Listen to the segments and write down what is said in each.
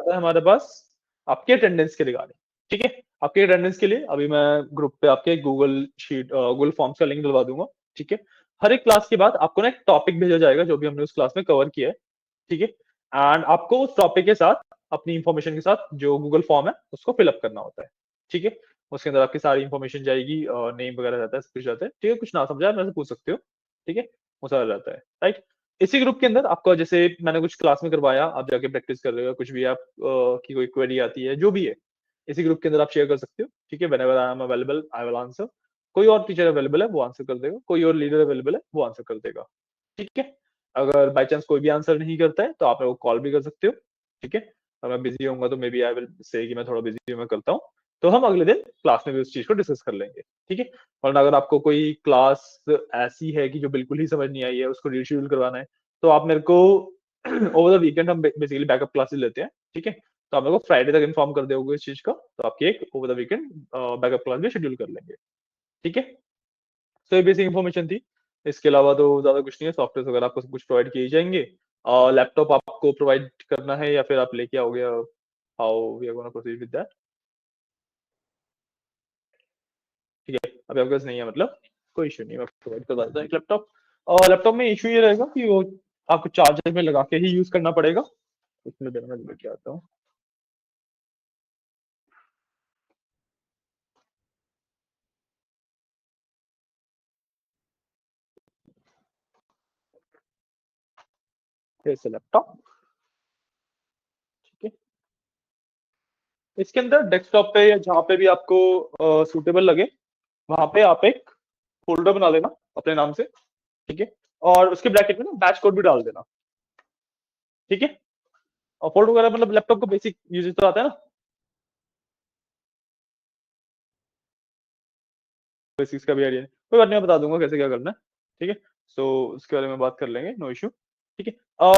आता है हमारे पास आपके अटेंडेंस के रिगार्डिंग। ठीक है, आपके अटेंडेंस के लिए अभी मैं ग्रुप पे आपके गूगल फॉर्म्स का लिंक डलवा दूंगा। ठीक है, हर एक क्लास के बाद आपको ना एक टॉपिक भेजा जाएगा जो भी हमने उस क्लास में कवर किया है। ठीक है, एंड आपको उस टॉपिक के साथ अपनी इंफॉर्मेशन के साथ जो गूगल फॉर्म है उसको फिलअप करना होता है। ठीक है, उसके अंदर आपकी सारी इंफॉर्मेशन जाएगी, नेम वगैरह रहता है, सब कुछ रहता है। ठीक है, कुछ ना समझा मेरे से पूछ सकते हो। ठीक है, वो सारा रहता है, राइट। इसी ग्रुप के अंदर आपका जैसे मैंने कुछ क्लास में करवाया, आप जाके प्रैक्टिस कर रहे हो, कुछ भी आप की कोई क्वेरी आती है, जो भी है इसी ग्रुप के अंदर आप शेयर कर सकते हो। ठीक है, whenever I am available I will answer. कोई और टीचर अवेलेबल है वो आंसर कर देगा, कोई और लीडर अवेलेबल है वो आंसर कर देगा। ठीक है, अगर बाई चांस कोई भी आंसर नहीं करता है तो आप मेरे को कॉल भी कर सकते हो। ठीक है, अगर मैं बिजी होऊंगा तो may B I will say कि मैं थोड़ा बिजी हूँ, मैं करता हूँ। तो हम अगले दिन क्लास में भी उस चीज को डिस्कस कर लेंगे। ठीक है, वरना अगर आपको कोई क्लास ऐसी है कि जो बिल्कुल ही समझ नहीं आई है, उसको रीशेड्यूल करवाना है, तो आप मेरे को ओवर द वीकेंड हम बेसिकली बैकअप क्लासेस लेते हैं। ठीक है, तो आप मेरे को फ्राइडे तक इन्फॉर्म कर दोगे इस चीज का, तो आपकी एक over the weekend backup class भी शेड्यूल कर लेंगे। ठीक है, तो ये बेसिक इन्फॉर्मेशन थी। इसके अलावा तो ज्यादा कुछ नहीं है, सॉफ्टवेयर वगैरह आपको सब कुछ प्रोवाइड किए जाएंगे। लैपटॉप आपको प्रोवाइड करना है या फिर आप लेके आओगे? How we are gonna proceed with that? ठीक है, अभी आपके पास नहीं है मतलब कोई इशू नहीं है, मैं प्रोवाइड करवा देता हूँ एक लैपटॉप। और लैपटॉप में इशू ये रहेगा कि वो आपको चार्जर में लगा के ही यूज करना पड़ेगा। उसमें देना मैं लेके आता हूँ। जैसे लैपटॉप, ठीक है, इसके अंदर डेस्कटॉप पे या जहाँ पे भी आपको सूटेबल लगे वहां पे आप एक फोल्डर बना लेना अपने नाम से। ठीक है, और उसके ब्रैकेट में ना बैच कोड भी डाल देना। ठीक है, और फोल्डर वगैरह मतलब लैपटॉप को बेसिक यूजेस तो आता है ना, बेसिक्स का भी आइडिया नहीं, कोई बात नहीं, मैं बता दूंगा कैसे क्या करना है। ठीक है, सो उसके बारे में बात कर लेंगे, नो इशू। ठीक है,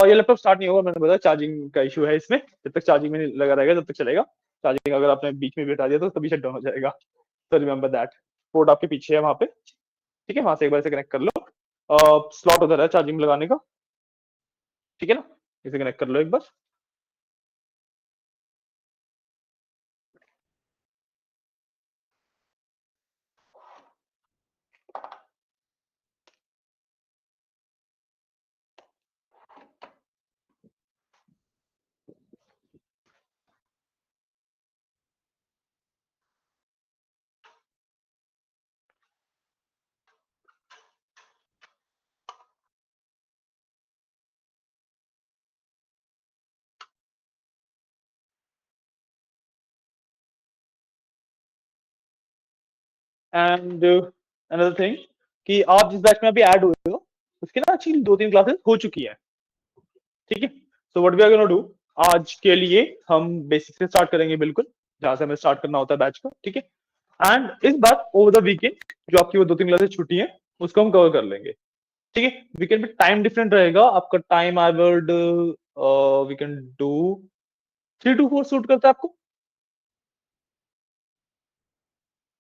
ये लैपटॉप स्टार्ट नहीं होगा, मैंने बताया चार्जिंग का इशू है इसमें, जब तक चार्जिंग में नहीं लगा रहेगा तब तक चलेगा। चार्जिंग अगर आपने बीच में भी हटा दिया तो तभी शट डाउन हो जाएगा। तो रिमेंबर दैट, पोर्ट आपके पीछे है वहां पे। ठीक है, वहां से एक बार से कनेक्ट कर लो, स्लॉट उधर है चार्जिंग में लगाने का। ठीक है ना, इसे कनेक्ट कर लो एक बार। एंड अनदर थिंग कि आप जिस बैच में अभी ऐड हुए हो उसकी ना एक्चुअली 2-3 क्लासेस हो चुकी है। ठीक है, so what we are gonna do, आज के लिए हम बेसिक से स्टार्ट करेंगे, बिल्कुल जहां से हमें स्टार्ट करना होता है बैच का। ठीक है, एंड इस बार ओवर द वीकेंड जो आपकी वो 2-3 क्लासेस छुट्टी है उसको हम कवर कर लेंगे। ठीक है, वीकेंड में टाइम डिफरेंट रहेगा आपका, time I would we can do 3 to 4 suit करता है आपको?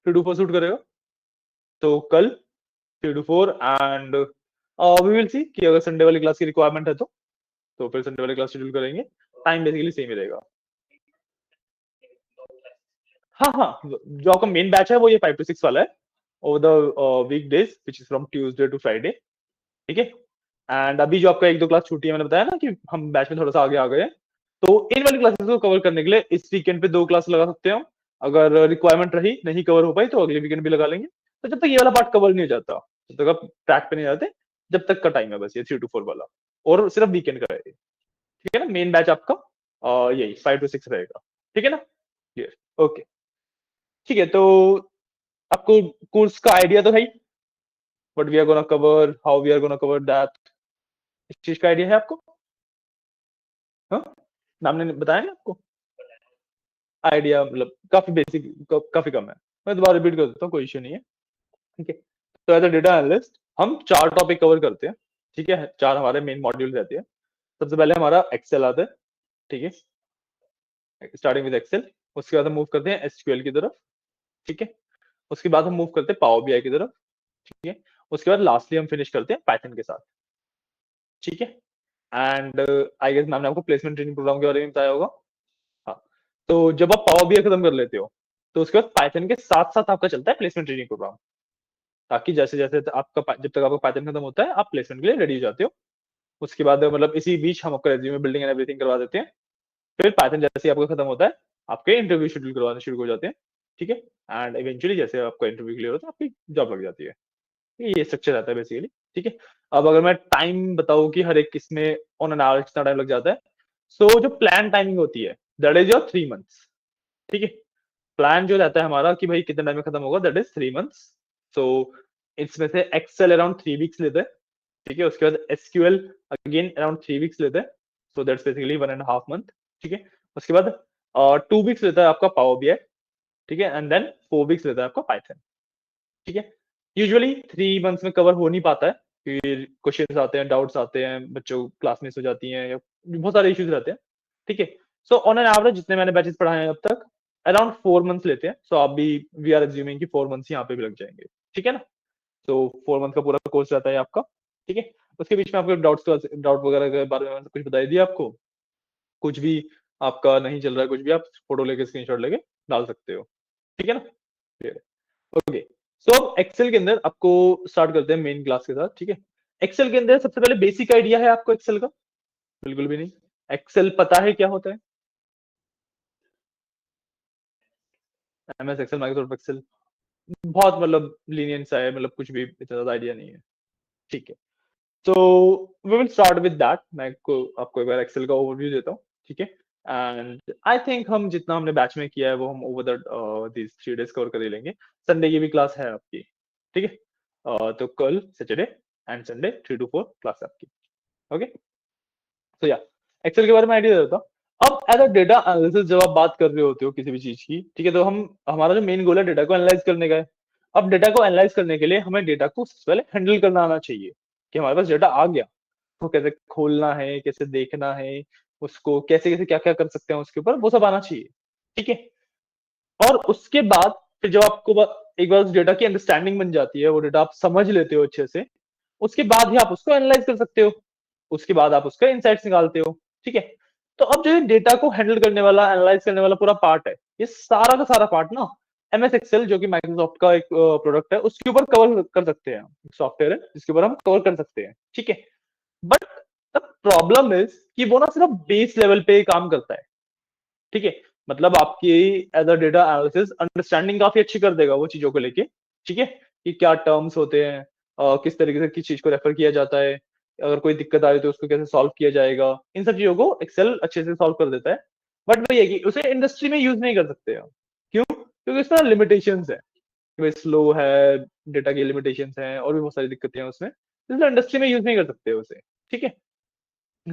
3 to 4 सूट करेगा? तो कल 3 to 4 and we will see कि अगर संडे वाली क्लास की रिक्वायरमेंट है तो फिर संडे वाली क्लास शेड्यूल करेंगे। टाइम बेसिकली सेम ही रहेगा। हाँ हाँ, जो आपका मेन बैच है वो ये 5 to 6 वाला है, over the weekdays which is from Tuesday to Friday. ठीक है, एंड अभी जो आपका 1-2 क्लास छूटी है, मैंने बताया ना कि हम बैच में थोड़ा सा आगे आ गए हैं, तो इन वाली क्लासेस को कवर करने के लिए इस वीकेंड पे 2 क्लास लगा सकते हैं हम। अगर रिक्वायरमेंट रही नहीं कवर हो पाई तो अगले वीकेंड भी लगा लेंगे। तो जब तक ये वाला पार्ट कवर नहीं हो जाता, जब तक आप ट्रैक पे नहीं जाते, जब तक का टाइम है बस ये 3 to 4 वाला, और सिर्फ वीकेंड का है। ठीक है ना, मेन बैच आपका यही 5 to 6 रहेगा। ठीक है ना, ये ओके। ठीक है, तो आपको कोर्स का आइडिया तो है ही, what we are gonna cover, how we are gonna cover that, इस चीज का आइडिया है आपको? हाँ, मैम ने बताया ना आपको? आइडिया मतलब काफी बेसिक, काफी कम है, मैं दोबारा रिपीट कर देता हूँ, कोई इश्यू नहीं है। ठीक है, तो एज अ डेटा एनालिस्ट हम 4 टॉपिक कवर करते हैं। ठीक है, 4 हमारे मेन मॉड्यूल रहते हैं। सबसे पहले हमारा एक्सेल आता है। ठीक है, स्टार्टिंग विद एक्सेल, उसके बाद हम मूव करते हैं एसक्यूएल की तरफ। ठीक है, उसके बाद हम मूव करते हैं पावर बीआई की तरफ। ठीक है, उसके बाद लास्टली हम फिनिश करते हैं पाइथन के साथ। ठीक है, एंड आई गेस मैम ने आपको प्लेसमेंट ट्रेनिंग प्रोग्राम के बारे में बताया होगा। तो जब आप पावर बीआई खत्म कर लेते हो, तो उसके बाद पाइथन के साथ साथ आपका चलता है प्लेसमेंट ट्रेनिंग प्रोग्राम, ताकि जैसे जैसे आपका जब तक आपका पाइथन खत्म होता है, आप प्लेसमेंट के लिए रेडी हो जाते हो। उसके बाद मतलब इसी बीच हम आपका रेज्यूमे बिल्डिंग एंड एवरीथिंग करवा देते हैं। फिर पाइथन जैसे ही आपका खत्म होता है, आपके इंटरव्यू शेड्यूल करवाने शुरू हो जाते हैं। ठीक है, एंड इवेंचुअली जैसे आपका इंटरव्यू क्लियर होता है, आपकी जॉब लग जाती है। ये स्ट्रक्चर रहता है बेसिकली। ठीक है, अब अगर मैं टाइम बताऊं कि हर एक किसमें ऑन एन एवरेज कितना टाइम लग जाता है, सो जो प्लान टाइमिंग होती है, दैट इज योर 3 मंथ्स। ठीक है, प्लान जो रहता है हमारा कि भाई कितने टाइम में खत्म होगा, दैट इज 3 मंथ्स। सो इसमें से एक्सेल अराउंड 3 वीक्स लेते हैं। ठीक है, उसके बाद एसक्यूएल अगेन अराउंड 3 वीक्स लेते हैं। So that's basically 1.5 month. ठीक है, उसके बाद 2 वीक्स लेता है आपका पावर बीआई। ठीक है, एंड देन 4 वीक्स लेता है आपका पाइथन। ठीक है, यूजुअली 3 मंथ्स में कवर हो नहीं पाता है, फिर क्वेश्चंस आते हैं, डाउट्स आते हैं, बच्चों क्लास मिस हो जाती हैं, या बहुत सारे इश्यूज रहते हैं। ठीक है, सो ऑन एन एवरेज जितने मैंने बैचेस पढ़ाए हैं अब तक, अराउंड 4 मंथ्स लेते हैं। सो आप भी, वी आर एज्यूमिंग कि 4 मंथ्स यहाँ पे भी लग जाएंगे। ठीक है ना, तो 4 मंथ का पूरा कोर्स रहता है आपका। ठीक है, उसके बीच में आपके डाउट वगैरह के बारे में मैंने कुछ बता ही दिया आपको। कुछ भी आपका नहीं चल रहा है, कुछ भी आप फोटो लेके स्क्रीनशॉट लेके डाल सकते हो। ठीक है ना, ओके। सो अब एक्सेल के अंदर आपको स्टार्ट करते हैं मेन क्लास के साथ। ठीक है, एक्सेल के अंदर सबसे पहले बेसिक आइडिया है आपको एक्सेल का? बिल्कुल भी नहीं। एक्सेल पता है क्या होता है? एमएस एक्सेल, माइक्रोसॉफ्ट एक्सेल, बहुत मतलब लीनियंट सा है, मतलब कुछ भी इतना ज्यादा आइडिया नहीं है। ठीक है, तो we will start with that. मैं आपको एक बार एक्सेल का ओवरव्यू देता हूँ। ठीक है, एंड आई थिंक हम जितना हमने बैच में किया है वो हम over the this 3 days cover कर ही लेंगे। संडे की भी क्लास है आपकी। ठीक है, तो कल Saturday and Sunday 3 to 4 class है आपकी। ओके, तो या एक्सेल के बारे में आइडिया देता हूँ। अब एज अ डेटा एनालिसिस जब आप बात कर रहे होते हो किसी भी चीज की, ठीक है, तो हम हमारा जो मेन गोल है डेटा को एनालाइज करने का है। अब डेटा को एनालाइज करने के लिए हमें डेटा को सबसे पहले हैंडल करना आना चाहिए, कि हमारे पास डेटा आ गया तो कैसे खोलना है, कैसे देखना है, उसको कैसे कैसे क्या क्या कर सकते हैं उसके ऊपर, वो सब आना चाहिए। ठीक है, और उसके बाद फिर जब आपको एक बार उस डेटा की अंडरस्टैंडिंग बन जाती है, वो डेटा आप समझ लेते हो अच्छे से, उसके बाद ही आप उसको एनालाइज कर सकते हो। उसके बाद आप उसका इंसाइट्स निकालते हो। ठीक है, तो अब जो डेटा को हैंडल करने वाला, एनालाइज करने वाला पूरा पार्ट है, ये सारा का सारा पार्ट ना एमएस एक्सेल, जो कि माइक्रोसॉफ्ट का एक प्रोडक्ट है, उसके ऊपर कवर कर सकते हैं। सॉफ्टवेयर है जिसके ऊपर हम कवर कर सकते हैं। ठीक है, बट द प्रॉब्लम इज कि वो ना सिर्फ बेस लेवल पे काम करता है। ठीक है, मतलब आपकी as a data analysis understanding काफी अच्छी कर देगा वो चीजों को लेके। ठीक है, कि क्या टर्म्स होते हैं, किस तरीके से किस चीज को रेफर किया जाता है, अगर कोई दिक्कत आ रही तो उसको कैसे सॉल्व किया जाएगा, इन सब चीजों को एक्सेल अच्छे से सॉल्व कर देता है। बट वही है कि उसे इंडस्ट्री में यूज नहीं कर सकते हम। क्यों? क्योंकि इसमें लिमिटेशंस है, कि स्लो है, डेटा की लिमिटेशंस हैं, और भी बहुत सारी दिक्कतें हैं उसमें, इसलिए इंडस्ट्री में यूज नहीं कर सकते उसे। ठीक है,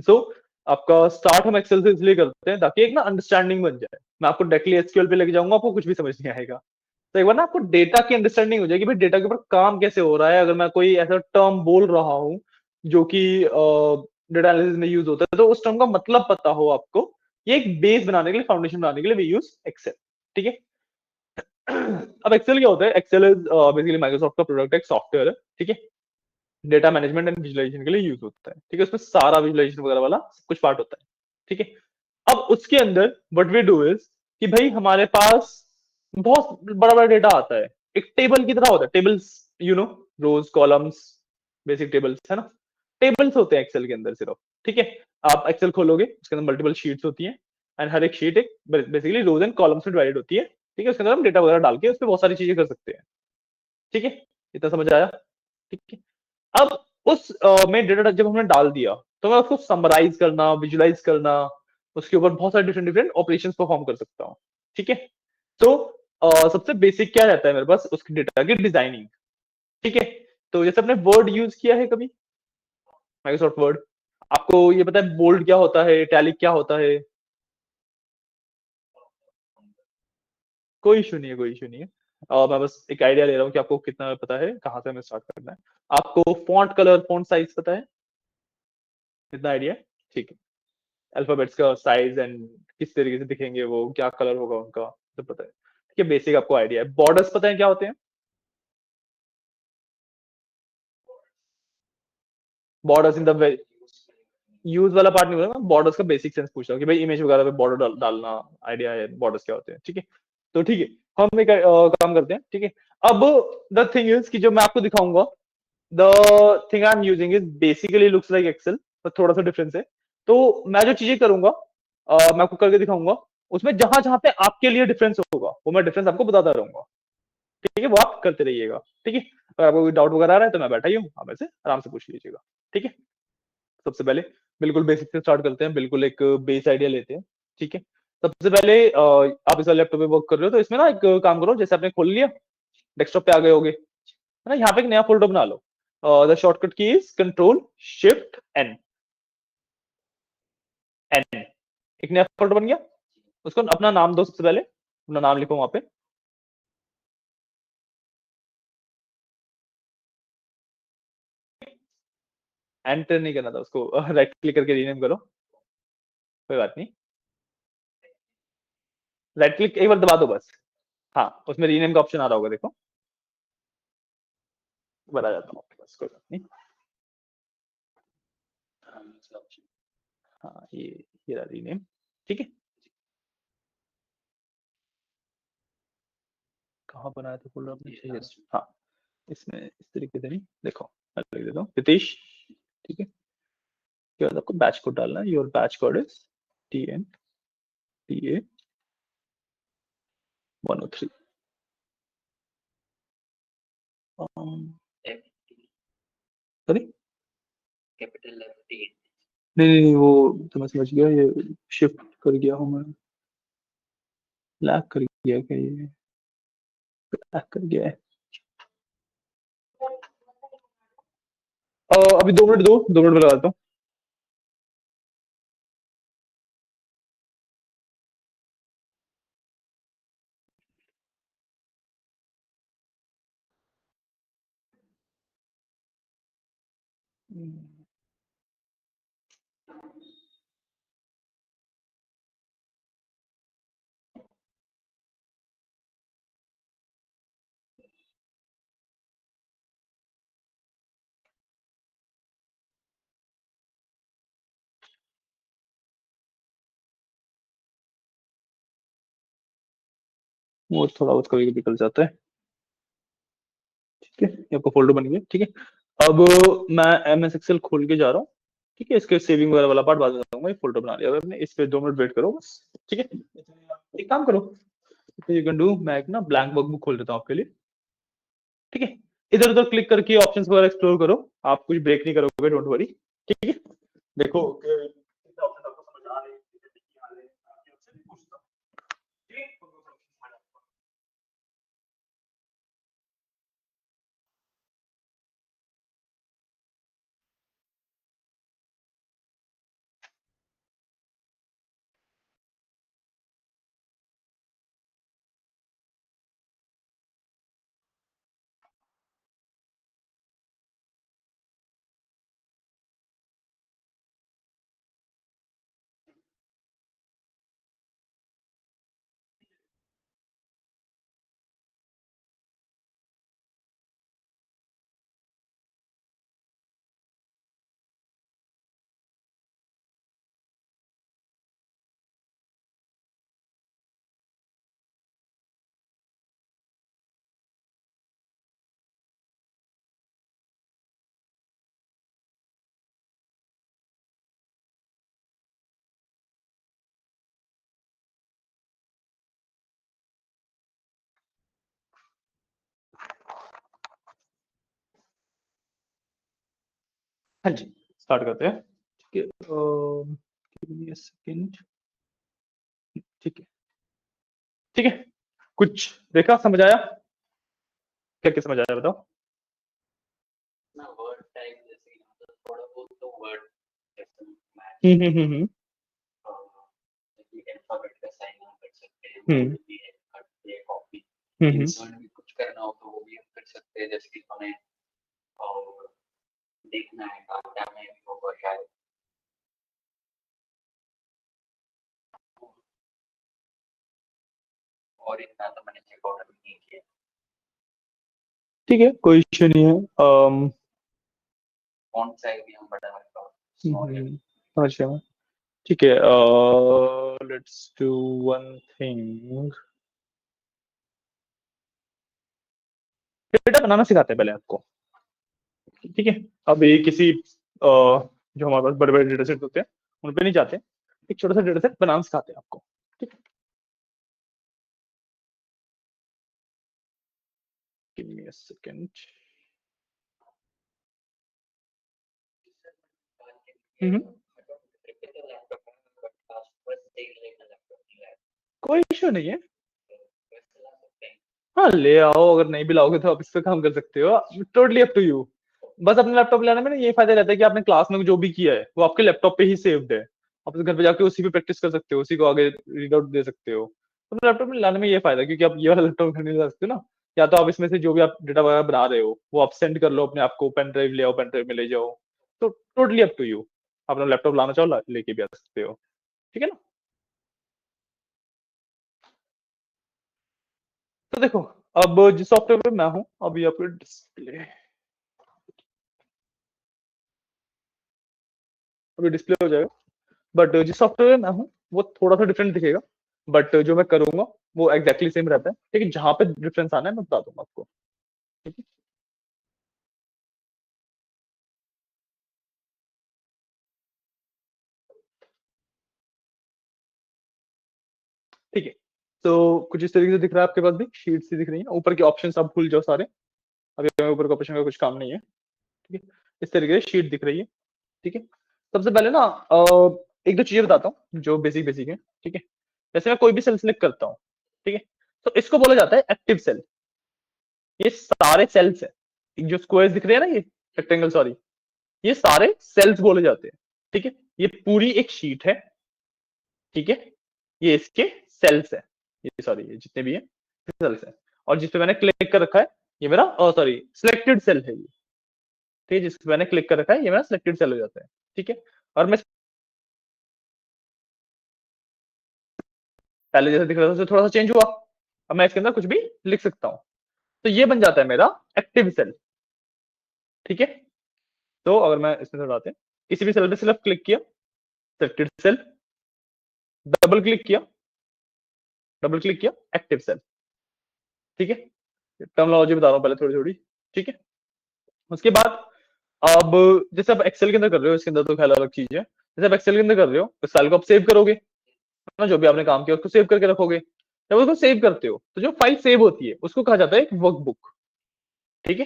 सो आपका स्टार्ट हम एक्सेल से इसलिए करते हैं ताकि एक ना अंडरस्टैंडिंग बन जाए। मैं आपको डायरेक्टली एसक्यूएल पे लेके जाऊंगा, आपको कुछ भी समझ नहीं आएगा। तो एक बार ना आपको डेटा की अंडरस्टैंडिंग हो जाएगी, भाई डेटा के ऊपर काम कैसे हो रहा है। अगर मैं कोई ऐसा टर्म बोल रहा हूँ जो कि डेटा एनालिसिस में यूज होता है, तो उस टर्म का मतलब पता हो आपको, ये एक बेस बनाने के लिए, फाउंडेशन बनाने के लिए वी यूज एक्सेल। ठीक है, अब एक्सेल क्या होता है? एक्सेल इज बेसिकली माइक्रोसॉफ्ट का प्रोडक्ट, एक सॉफ्टवेयर है। ठीक है, डेटा मैनेजमेंट एंड विजुअलाइजेशन के लिए यूज होता है। ठीक है, उसमें सारा विजुअलाइजेशन वगैरह वाला कुछ पार्ट होता है। ठीक है, अब उसके अंदर व्हाट वी डू इज कि भाई हमारे पास बहुत बड़ा बड़ा डेटा आता है, एक टेबल की तरह होता है। Tables, you know, rows columns, basic tables है ना, टेबल्स होते हैं एक्सेल के अंदर सिर्फ। ठीक है, आप एक्सेल खोलोगे, उसके अंदर मल्टीपल शीट्स होती हैं, एंड हर एक शीट एक बेसिकली रोज एंड कॉलम्स में डिवाइडेड होती है। ठीक है, उसके अंदर हम डेटा वगैरह डाल के उस पर बहुत सारी चीजें कर सकते हैं। ठीक है, इतना समझ आया? ठीक है, अब उस में डेटा जब हमने डाल दिया, तो मैं उसको समराइज करना, विजुलाइज करना, उसके ऊपर बहुत सारे डिफरेंट डिफरेंट ऑपरेशंस परफॉर्म कर सकता हूँ। ठीक है, तो सबसे बेसिक क्या रहता है मेरे पास, उसकी डेटा की डिजाइनिंग। ठीक है, तो जैसे आपने वर्ड यूज किया है कभी, माइक्रोसॉफ्ट वर्ड, आपको ये पता है बोल्ड क्या होता है, इटैलिक क्या होता है? कोई इशू नहीं है, कोई इशू नहीं है। मैं बस एक आइडिया ले रहा हूँ कि आपको कितना पता है, कहाँ से हमें स्टार्ट करना है। आपको फॉन्ट कलर, फॉन्ट साइज पता है? कितना आइडिया है? ठीक है, अल्फाबेट्स का साइज एंड किस तरीके से दिखेंगे, वो क्या कलर होगा उनका, सब पता है। ठीक है, बेसिक आपको आइडिया है। बॉर्डर्स पता है क्या होते हैं? Borders in the way, use वाला पार्ट नहीं बोला, बॉर्डर्स का बेसिक सेंस पूछ रहा हूँ कि भाई इमेज वगैरह पे बॉर्डर डालना आइडिया है, बॉर्डर्स क्या होते हैं, ठीक है। तो ठीक है, हम एक काम करते हैं, ठीक है। अब द थिंग इज कि जो मैं आपको दिखाऊंगा, the thing I am using is basically looks like Excel, पर थोड़ा सा डिफरेंस है। तो मैं जो चीजें करूंगा, मैं आपको करके दिखाऊंगा, उसमें जहां जहां पे आपके लिए डिफरेंस होगा वो मैं डिफरेंस आपको बताता रहूंगा, ठीक है। वो आप करते रहिएगा, ठीक है। अगर आपको कोई डाउट वगैरह आ रहा है तो मैं बैठा ही हूँ, आप ऐसे आराम से पूछ लीजिएगा, ठीक है। सबसे पहले बिल्कुल बेसिक से स्टार्ट करते हैं, बिल्कुल एक बेस आइडिया लेते हैं, ठीक है। सबसे पहले आप इस लैपटॉप पे वर्क कर रहे हो तो इसमें ना एक काम करो, जैसे आपने खोल लिया, डेस्कटॉप पे आ गए होगे, है ना। यहाँ पे एक नया फोल्डर बना लो। The shortcut key is control shift N, N. एक नया फोल्डर बन गया, उसको अपना नाम दो, सबसे पहले अपना नाम लिखो वहां पे। एंटर नहीं करना था उसको, राइट क्लिक करके रीनेम करो, कोई बात नहीं। राइट क्लिक एक बार दबा दो बस। हाँ, उसमें रीनेम का ऑप्शन आ रहा होगा, देखो बता जाता हूँ आपके पास, कोई बात नहीं। हाँ, ये रहा रीनेम, ठीक है। कहाँ बनाया था फोल्डर आपने, हाँ, इसमें इस तरीके से नहीं, देखो मैं लिख देता हूँ रितेश, ठीक है। उसके बाद आपको बैच कोड डालना है, your batch code is TNTA 103। Sorry, नहीं नहीं नहीं, वो तो मैं समझ गया, ये शिफ्ट कर गया हूँ मैं, लैग कर गया क्या, ये लैग कर गया है। अभी 2 मिनट दो, 2 मिनट में लगाता हूँ। वो थोड़ा बहुत कभी कभी निकल जाता है, ठीक है। ये आपका फोल्डर बन गया, ठीक है। अब मैं MS एक्सेल खोल के जा रहा हूँ, ठीक है। इसके सेविंग वगैरह वाला पार्ट बाद में बताऊंगा, ये फोल्डर बना लिया आपने, इस पे 2 मिनट वेट करो बस, ठीक है। एक काम करो, यू कैन डू, मैं एक ना ब्लैंक वर्कबुक खोल देता हूँ आपके लिए, ठीक है। इधर उधर क्लिक करके ऑप्शंस वगैरह एक्सप्लोर करो, आप कुछ ब्रेक नहीं करोगे, डोंट वरी, ठीक है। देखो कितने ऑप्शन आपको समझ आ रहे हैं, कितने नहीं आ रहे हैं, आपके आपसे भी पूछता हूँ, ठीक है। हाँ जी, स्टार्ट करते हैं, ठीक है। गिव मी अ सेकंड, ठीक है, ठीक है। कुछ देखा, समझ आया, क्या क्या समझ आया बताओ। हम्म। हम्म हम्म ठीक है, कोई इश्यू नहीं है। हम्म, समझ गया मैं। ठीक है, let's do one thing. Data बनाना सिखाते हैं पहले आपको, ठीक है। अभी किसी जो हमारे पास बड़े बड़े डेटा सेट होते हैं उन पे नहीं जाते, एक छोटा सा डेटा सेट बनाना सिखाते हैं आपको, ठीक है। Give me a second. Hmm. कोई इशू नहीं है। हाँ ले आओ, अगर नहीं भी लाओगे तो आप इस पे काम कर सकते हो, टोटली अप टू यू। बस अपने लैपटॉप लाने में ना ये फायदा रहता है कि आपने क्लास में जो भी किया है वो आपके लैपटॉप पे ही सेव्ड है। आप घर पे जाके उसी पे प्रैक्टिस कर सकते हो, उसी को आगे रीड आउट दे सकते हो। तो अपने लैपटॉप में लाने में ये फायदा है, क्योंकि आप ये वाला लैपटॉप घर नहीं ला सकते ना। या तो आप इसमें से जो भी आप डेटा वगैरह बना रहे हो वो आप सेंड कर लो अपने आप को, पेन ड्राइव ले आओ, पेन ड्राइव में ले जाओ। तो टोटली अप टू यू, अपना लैपटॉप लाना चाहो लेके भी आ सकते हो, ठीक है ना। तो देखो, अब जिस सॉफ्टवेयर पे मैं हूँ, अभी आपको डिस्प्ले, अभी डिस्प्ले हो जाएगा। बट जिस सॉफ्टवेयर में मैं हूँ वो थोड़ा सा डिफरेंट दिखेगा, बट जो मैं करूंगा वो एग्जैक्टली सेम रहता है, ठीक है। जहां पे डिफरेंस आना है मैं बता दूंगा आपको, ठीक है। ठीक है, तो कुछ इस तरीके से दिख रहा है आपके पास भी, शीट्स ही दिख रही है, ऊपर के ऑप्शन आप भूल जाओ सारे। अभी हमें ऊपर के ऑप्शन का कुछ काम नहीं है, ठीक है। इस तरीके से शीट दिख रही है, ठीक है। सबसे पहले ना एक दो चीजें बताता हूँ जो बेसिक बेसिक है, ठीक है। जैसे मैं कोई भी सेल सिलेक्ट करता हूँ, ठीक है, तो इसको बोला जाता है एक्टिव सेल। ये सारे सेल्स है, जो स्क्वायर्स दिख रहे हैं ना, ये रेक्टेंगल, सॉरी, ये सारे सेल्स बोले जाते हैं, ठीक है। ये पूरी एक शीट है, ठीक है। ये इसके सेल्स है, ये सॉरी ये जितने भी है सेल्स है। और जिस पे मैंने क्लिक कर रखा है ये मेरा, सॉरी, सिलेक्टेड सेल है ये, ठीक है। जिस पे मैंने क्लिक कर रखा है ये मेरा सिलेक्टेड सेल हो जाता है, ठीक है। और मैं पहले जैसे दिख रहा था उससे थोड़ा सा चेंज हुआ, अब मैं इसके अंदर कुछ भी लिख सकता हूँ, तो ये बन जाता है मेरा एक्टिव सेल, ठीक है। तो अगर मैं इसमें से हटाते हैं, किसी भी सेल पे सिर्फ क्लिक किया, सिलेक्टेड सेल, डबल क्लिक किया, डबल क्लिक किया, एक्टिव सेल, ठीक है। टर्मिनोलॉजी बता रहा हूँ पहले थोड़ी थोड़ी, ठीक है। उसके बाद अब जैसे आप एक्सेल के अंदर कर रहे हो, इसके अंदर तो ख्याल अलग चीज है। जैसे आप एक्सेल के अंदर कर रहे हो तो फाइल को आप सेव करोगे, है ना, जो भी आपने काम किया उसको सेव करके रखोगे। जब उसको सेव करते हो तो जो फाइल सेव होती है उसको कहा जाता है एक वर्कबुक, ठीक है।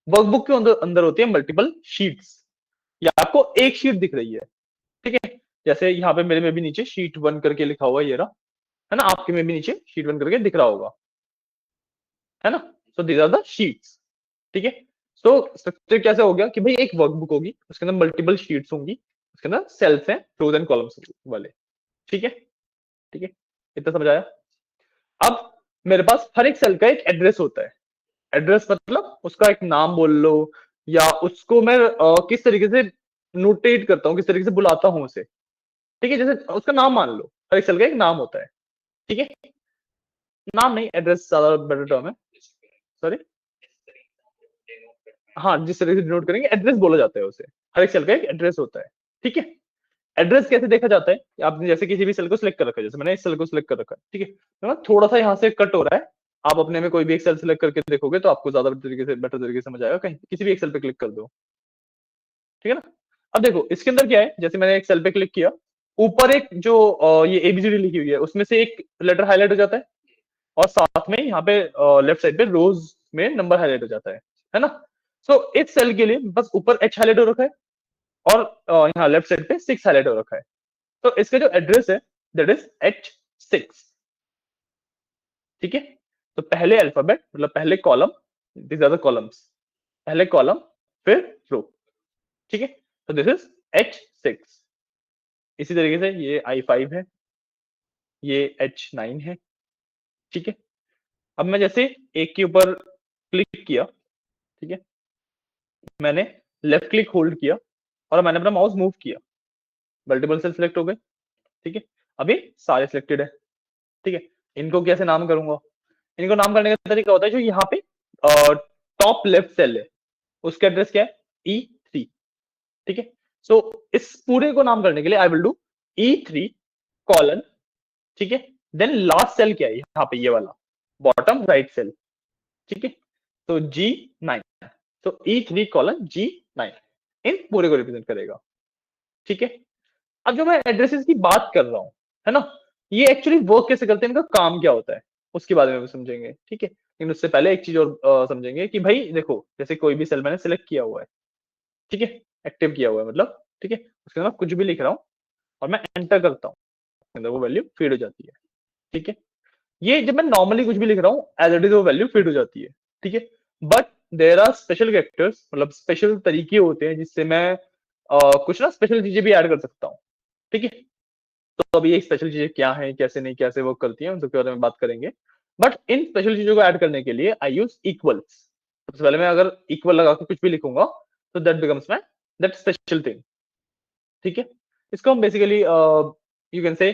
वर्कबुक के अंदर अंदर होती है मल्टीपल शीट्स। ये आपको एक शीट दिख रही है, ठीक है। जैसे यहाँ पे मेरे में भी नीचे शीट 1 करके लिखा हुआ है, ये रहा, है ना। आपके में भी नीचे शीट 1 करके दिख रहा होगा, है ना। So these are the sheets, ठीक है। सो स्ट्रक्चर कैसे हो गया कि भाई एक वर्कबुक होगी, उसके अंदर मल्टीपल शीट्स होंगी, उसके अंदर सेल्स हैं, रोज एंड कॉलम्स वाले, ठीक है, ठीक है। इतना समझ आया। अब मेरे पास हर एक सेल का एक एड्रेस होता है। एड्रेस मतलब उसका एक नाम बोल लो, या उसको मैं किस तरीके से नोटेट करता हूँ, किस तरीके से बुलाता हूँ उसे, ठीक है। जैसे उसका नाम मान लो, हर एक सेल का एक नाम होता है, ठीक है। नाम नहीं, एड्रेस ज्यादा बेटर टर्म है, सॉरी। हाँ, जिस तरीके से डिनोट करेंगे एड्रेस बोला जाता है उसे। हर एक सेल का एक एड्रेस होता है, ठीक है। एड्रेस कैसे देखा जाता है, आपने जैसे किसी भी सेल को सिलेक्ट कर रखा है, जैसे मैंने इस सेल को सिलेक्ट कर रखा है, ठीक है, तो ना थोड़ा सा यहाँ से कट हो रहा है। आप अपने में कोई भी एक सेल सिलेक्ट करके देखोगे तो आपको ज्यादा तरीके से, बेटर तरीके से समझ आएगा। कहीं किसी भी एक सेल पे क्लिक कर दो, ठीक है ना। अब देखो इसके अंदर क्या है, जैसे मैंने एक सेल पे क्लिक किया, ऊपर एक जो ये एबीसीडी लिखी हुई है उसमें से एक लेटर हाईलाइट हो जाता है, और साथ में यहाँ पे लेफ्ट साइड पे रोज में नंबर हाईलाइट हो जाता है ना। सो इस सेल के लिए बस ऊपर एच हाईलाइट हो रखा है, और यहाँ लेफ्ट साइड पे 6 हाईलाइट हो रखा है। तो इसका जो एड्रेस है दैट इज H6, ठीक है। तो पहले अल्फाबेट मतलब पहले column, these are the columns, पहले कॉलम फिर रो, ठीक है। तो दिस इज H6। इसी तरीके से ये I5 है, ये H9 है, ठीक है। अब मैं जैसे एक के ऊपर क्लिक किया, ठीक है, मैंने लेफ्ट क्लिक होल्ड किया और मैंने अपना माउस मूव किया, मल्टीपल सेल सिलेक्ट हो गए, ठीक है। अभी सारे सिलेक्टेड है, ठीक है। इनको कैसे नाम करूंगा, इनको नाम करने का तरीका होता है, जो यहाँ पे टॉप लेफ्ट सेल है उसका एड्रेस क्या है, E3, ठीक है। सो इस पूरे को नाम करने के लिए आई विल डू E3 कॉलन, ठीक है, देन लास्ट सेल क्या है यहाँ पे, ये वाला बॉटम राइट सेल, ठीक है, तो G9, तो E3 कॉलन G9 इन पूरे को रिप्रेजेंट करेगा, ठीक है। अब जो मैं एड्रेसेस की बात कर रहा हूं, है ना, ये एक्चुअली वर्क कैसे करते हैं, इनका काम क्या होता है, उसके बारे में भी समझेंगे, ठीक है। लेकिन उससे पहले एक चीज और समझेंगे कि भाई देखो, जैसे कोई भी सेल मैंने सिलेक्ट किया हुआ है, ठीक है, एक्टिव किया हुआ है मतलब, ठीक है, उसके अंदर कुछ भी लिख रहा हूँ और मैं एंटर करता हूँ, अंदर वो वैल्यू फीड हो जाती है, ठीक है। ये जब मैं नॉर्मली कुछ भी लिख रहा हूँ एज इट इज वो वैल्यू फीड हो जाती है, ठीक है। But there are special characters, मतलब स्पेशल तरीके होते हैं जिससे मैं कुछ ना स्पेशल चीजें भी ऐड कर सकता हूँ, ठीक है। तो अभी ये स्पेशल चीजें क्या है, कैसे नहीं, कैसे वर्क करती हैं, उन सबके बारे में बात करेंगे। बट इन स्पेशल चीजों को ऐड करने के लिए आई यूज इक्वल्स। सबसे पहले मैं अगर इक्वल लगा के कुछ भी लिखूंगा तो that becomes my that special thing, ठीक है। इसको हम basically you can say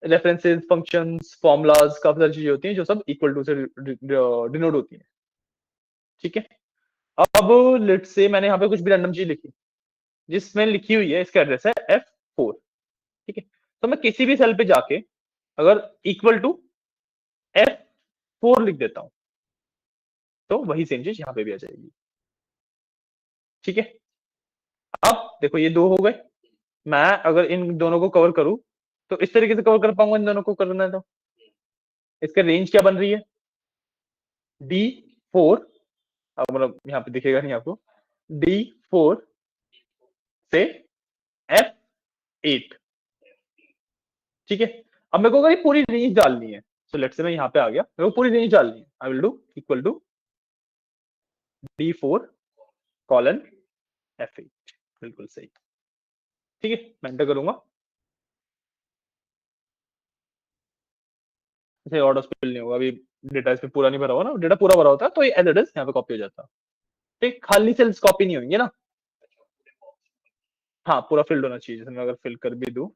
references, functions, formulas, काफी सारी चीजें होती हैं जो सब इक्वल टू से डिनोट होती हैं, ठीक है। अब लेट से मैंने यहाँ पे कुछ भी रैंडम चीज लिखी, जिसमें लिखी हुई है इसका एड्रेस है F4, ठीक है। तो मैं किसी भी सेल पे जाके अगर इक्वल टू F4 लिख देता हूं तो वही सेम चीज यहाँ पे भी आ जाएगी, ठीक है। अब देखो ये दो हो गए, मैं अगर इन दोनों को कवर करूं तो इस तरीके से कवर कर पाऊंगा, इन दोनों को करना है तो इसका रेंज क्या बन रही है, D4, अब मतलब यहाँ पे दिखेगा नहीं आपको, D4 से F8, ठीक है। अब मेरे को अगर ये पूरी रेंज डालनी है, सो लेट्स से मैं यहाँ पे आ गया, मेरे को पूरी रेंज डालनी है, I will do equal to D4 colon F8, बिल्कुल सही, ठीक है। मैं एंटर करूंगा, इसे ऑर्डर फिल नहीं होगा अभी, डेटा इसमें पूरा नहीं भरा हुआ ना, डेटा पूरा भरा होता है तो ये एज इट इज यहाँ पे कॉपी हो जाता है, ठीक। खाली सेल्स कॉपी नहीं होंगे ना, हाँ पूरा फिल्ड होना चाहिए, जैसे मैं अगर फिल कर भी दूं,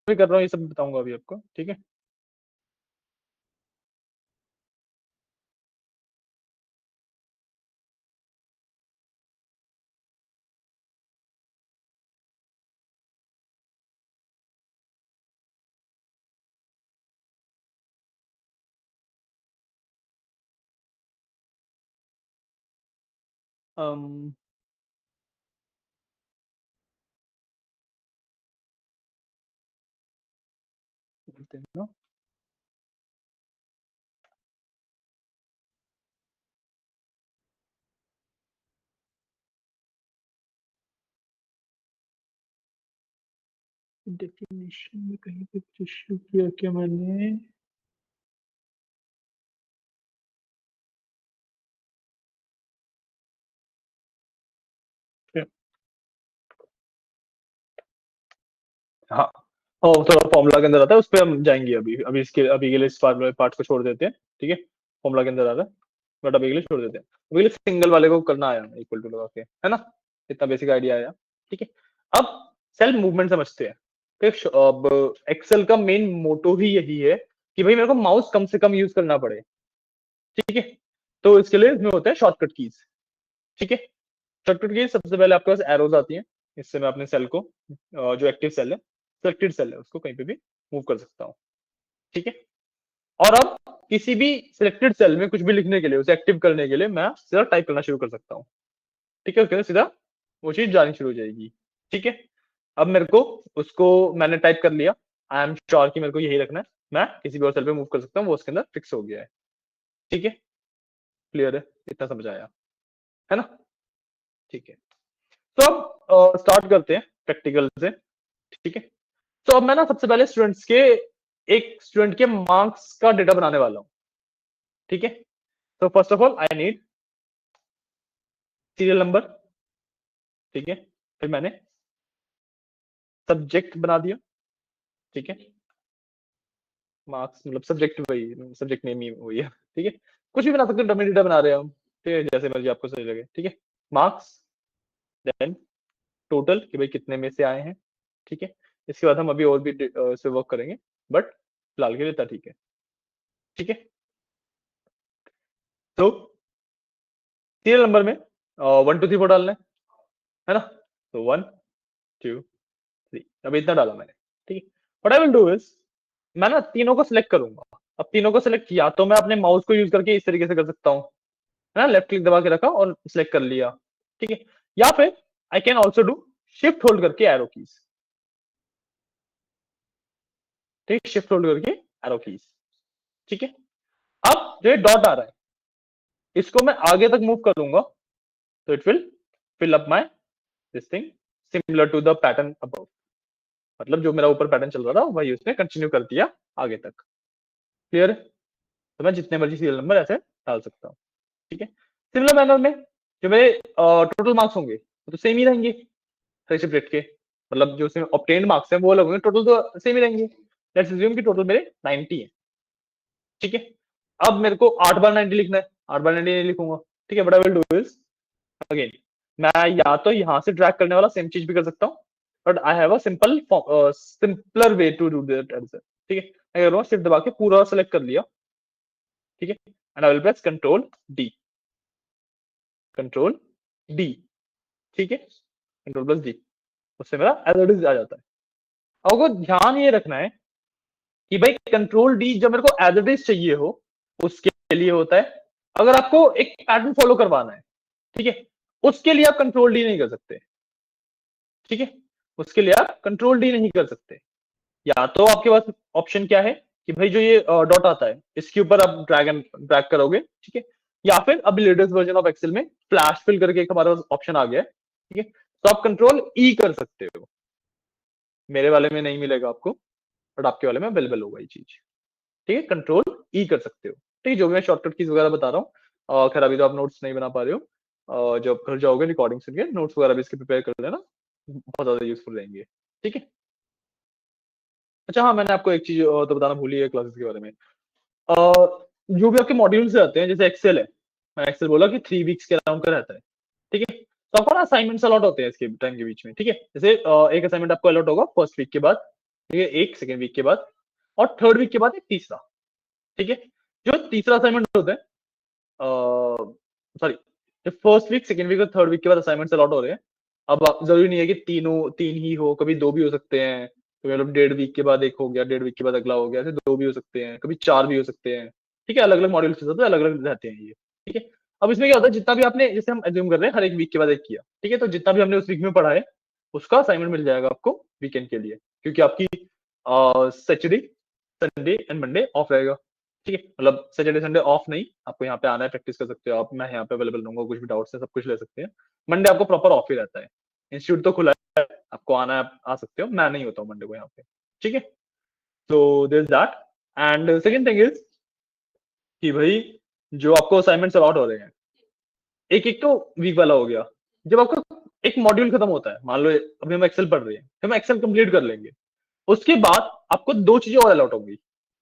भी कर रहा हूँ ये सब बताऊंगा अभी आपको, ठीक है। um, ना डेफिनेशन में कहीं पे कुछ इश्यू किया क्या मैंने, हाँ, और थोड़ा फॉर्मूला के अंदर आता है, उस पर हम जाएंगे अभी, अभी इसके अभी के लिए इस पार्ट को छोड़ देते हैं, ठीक है। फॉर्मूला के अंदर आ रहा है बट अभी के लिए छोड़ देते हैं, अभी के लिए सिंगल वाले को करना आया इक्वल टू लगा के, है ना, इतना बेसिक आइडिया आया, ठीक है। अब सेल मूवमेंट समझते हैं, ठीक। अब एक्सेल का मेन मोटो ही यही है कि भाई मेरे को माउस कम से कम यूज करना पड़े, ठीक है। तो इसके लिए इसमें होते हैं शॉर्टकट कीज, ठीक है। शॉर्टकट कीज सबसे पहले आपके पास एरोज आती हैं, इससे मैं अपने सेल को जो एक्टिव सेल है, सिलेक्टेड सेल है, उसको कहीं पे भी मूव कर सकता हूँ, ठीक है। और अब किसी भी सिलेक्टेड सेल में कुछ भी लिखने के लिए, उसे एक्टिव करने के लिए मैं सीधा टाइप करना शुरू कर सकता हूँ, ठीक है। उसके अंदर सीधा वो चीज जानी शुरू हो जाएगी, ठीक है। अब मेरे को उसको मैंने टाइप कर लिया, आई एम श्योर कि मेरे को यही रखना है, मैं किसी भी और सेल पे मूव कर सकता हूँ, वो उसके अंदर फिक्स हो गया है, ठीक है। क्लियर है, इतना समझ आया, है ना, ठीक है। तो अब स्टार्ट करते हैं प्रैक्टिकल से, ठीक है। तो अब मैं ना सबसे पहले स्टूडेंट्स के, एक स्टूडेंट के मार्क्स का डेटा बनाने वाला हूँ, ठीक है। तो first of all I need serial number, ठीक है। फिर मैंने सब्जेक्ट बना दिया, ठीक है। मार्क्स मतलब सब्जेक्ट, वही सब्जेक्ट नेम ही वही है, ठीक है। कुछ भी बना सकते हो, डमी डेटा बना रहे हो हम, ठीक है, जैसे मर्जी आपको सही लगे, ठीक है। मार्क्स, देन टोटल कि भाई कितने में से आए हैं, ठीक है। इसके बाद हम अभी और भी इस पे वर्क करेंगे, बट फिलहाल के लिए इतना ठीक है, ठीक है। तो सीरियल नंबर में 1 2 3 4 डालना है ना? तो 1 2 3, अभी इतना डाला मैंने, ठीक है। What I will do is, मैं ना तीनों को सिलेक्ट करूंगा। अब तीनों को सिलेक्ट किया तो मैं अपने माउस को यूज करके इस तरीके से कर सकता हूँ, है ना, लेफ्ट क्लिक दबा के रखा और सिलेक्ट कर लिया, ठीक है। या फिर I can also do shift hold करके एरो कीज, ठीक, शिफ्ट होल्ड करके एरो कीज, ठीक है। अब जो डॉट आ रहा है इसको मैं आगे तक मूव करूंगा तो it will fill up my this thing similar to the pattern above, मतलब जो मेरा ऊपर पैटर्न चल रहा था वही उसने कंटिन्यू कर दिया आगे तक। क्लियर है? तो मैं जितने मर्जी सीरियल नंबर ऐसे डाल सकता हूँ, ठीक है। सिमिलर मैनर में जो मेरे टोटल मार्क्स होंगे वो तो सेम ही रहेंगे हर सब्जेक्ट के, मतलब जो उसमें ऑब्टेन्ड मार्क्स हैं वो अलग होंगे, टोटल तो सेम ही रहेंगे। लेट्स अज्यूम कि टोटल मेरे 90 है, ठीक है। अब मेरे को 8 बार 90 लिखना है, 8 बार 90 नहीं लिखूंगा, ठीक है। But I will do is again, मैं या तो यहां से ड्रैग करने वाला सेम चीज भी कर सकता हूँ, but I have a simpler way to do that answer, ठीक है। मैं करूँगा शिफ्ट दबा के पूरा सेलेक्ट कर लिया, ठीक है, and I will press D, control D, ठीक है, कंट्रोल प्लस डी, उससे मेरा एज इट इज आ जाता है। अब आपको ध्यान ये रखना है कि भाई कंट्रोल डी जब मेरे को एज इट इज चाहिए हो उसके लिए होता है, अगर आपको एक पैटर्न फॉलो करवाना है, ठीक है, उसके लिए आप कंट्रोल डी नहीं कर सकते, ठीक है, उसके लिए आप कंट्रोल डी नहीं कर सकते। या तो आपके पास ऑप्शन क्या है कि भाई जो ये डॉट आता है इसके ऊपर आप ड्रैग एंड ड्रैग करोगे, ठीक है। या फिर अभी लेटेस्ट वर्जन ऑफ एक्सेल में फ्लैश फिल करके एक हमारा ऑप्शन आ गया है, ठीक है, तो आप कंट्रोल ई कर सकते हो। मेरे वाले में नहीं मिलेगा आपको, बट आपके वाले में अवेलेबल होगा ये चीज, ठीक है, कंट्रोल ई कर सकते हो, ठीक है। जो भी मैं शॉर्टकट कीज वगैरह बता रहा हूँ, खैर अभी तो आप नोट्स नहीं बना पा रहे हो, जब घर जाओगे रिकॉर्डिंग सुन के नोट्स वगैरह भी इसके प्रिपेयर कर लेना, बहुत ज्यादा यूजफुल रहेंगे, ठीक है। अच्छा हाँ, मैंने आपको एक चीज तो बताना भूली है क्लासेस के बारे में। जो भी आपके मॉड्यूल्स आते हैं, जैसे एक्सेल है, मैंने एक्सेल बोला कि 3 वीक्स के अराउंड का रहता है, ठीक है। तो आपको ना असाइनमेंट्स अलॉट होते हैं इसके टाइम के बीच में, ठीक है। जैसे एक असाइनमेंट आपको अलॉट होगा फर्स्ट वीक के बाद, ठीक है, एक सेकेंड वीक के बाद, और थर्ड वीक के बाद एक तीसरा, ठीक है। जो तीसरा असाइनमेंट होता है, सॉरी, जो फर्स्ट वीक सेकेंड वीक और थर्ड वीक के बाद असाइनमेंट्स अलॉट हो रहे हैं। अब जरूरी नहीं है कि तीनों तीन ही हो, कभी दो भी हो सकते हैं, तो मतलब 1.5 वीक के बाद एक हो गया, 1.5 वीक के बाद अगला हो गया, ऐसे दो भी हो सकते हैं, कभी चार भी हो सकते हैं, ठीक है। अलग अलग मॉड्यूल के साथ अलग अलग रहते हैं ये, ठीक है। अब इसमें क्या होता है, जितना भी आपने, जैसे हम एज्यूम कर रहे हैं हर एक वीक के बाद एक किया, ठीक है, तो जितना भी हमने उस वीक में पढ़ा है उसका असाइनमेंट मिल जाएगा आपको वीकेंड के लिए, क्योंकि आपकी Saturday Sunday and Monday of रहेगा, ठीक है। मतलब सैटरडे संडे ऑफ नहीं, आपको यहाँ पे आना है, प्रैक्टिस कर सकते हो आप, मैं यहाँ पे अवेलेबल रहूंगा, कुछ भी डाउट्स है सब कुछ ले सकते हैं। मंडे आपको प्रॉपर ऑफ ही रहता है, इंस्टीट्यूट तो खुला है, आपको आना है आप आ सकते हो, मैं नहीं होता हूँ मंडे को यहाँ पे, ठीक है। तो this that, and second thing is कि भाई जो आपको असाइनमेंट्स अलॉट हो रहे हैं, एक एक तो वीक वाला हो गया। जब आपका एक मॉड्यूल खत्म होता है, मान लो अभी हम एक्सेल पढ़ रहे हैं, तो हम एक्सेल कंप्लीट कर लेंगे, उसके बाद आपको दो चीजें और अलॉट होंगी।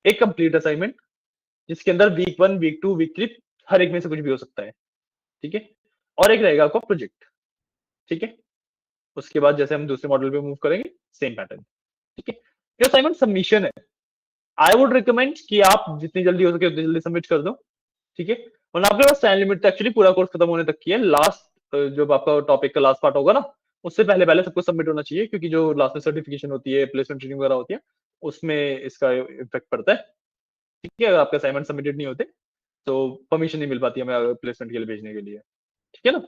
एक कंप्लीट असाइनमेंट, जिसके अंदर वीक 1 वीक 2 वीक 3 हर एक में से कुछ भी हो सकता है, ठीक है। और एक रहेगा आपका प्रोजेक्ट, ठीक है। उसके बाद जैसे हम दूसरे मॉडल पे मूव करेंगे, सेम पैटर्न, ठीक है। जो असाइनमेंट सबमिशन है, आई वुड रिकमेंड कि आप जितनी जल्दी हो सके उतनी जल्दी सबमिट कर दो, ठीक है। वरना आपके पास टाइम लिमिट तो एक्चुअली पूरा कोर्स खत्म होने तक की है, लास्ट जब आपका टॉपिक का लास्ट पार्ट होगा ना, उससे पहले पहले सबको सबमिट होना चाहिए, क्योंकि जो लास्ट में सर्टिफिकेशन होती है, प्लेसमेंट ट्रेनिंग वगैरह होती है, उसमें इसका इफेक्ट पड़ता है, ठीक है। अगर आपके असाइनमेंट सबमिटेड नहीं होते तो परमिशन नहीं मिल पाती हमें प्लेसमेंट के लिए भेजने के लिए, ठीक है ना।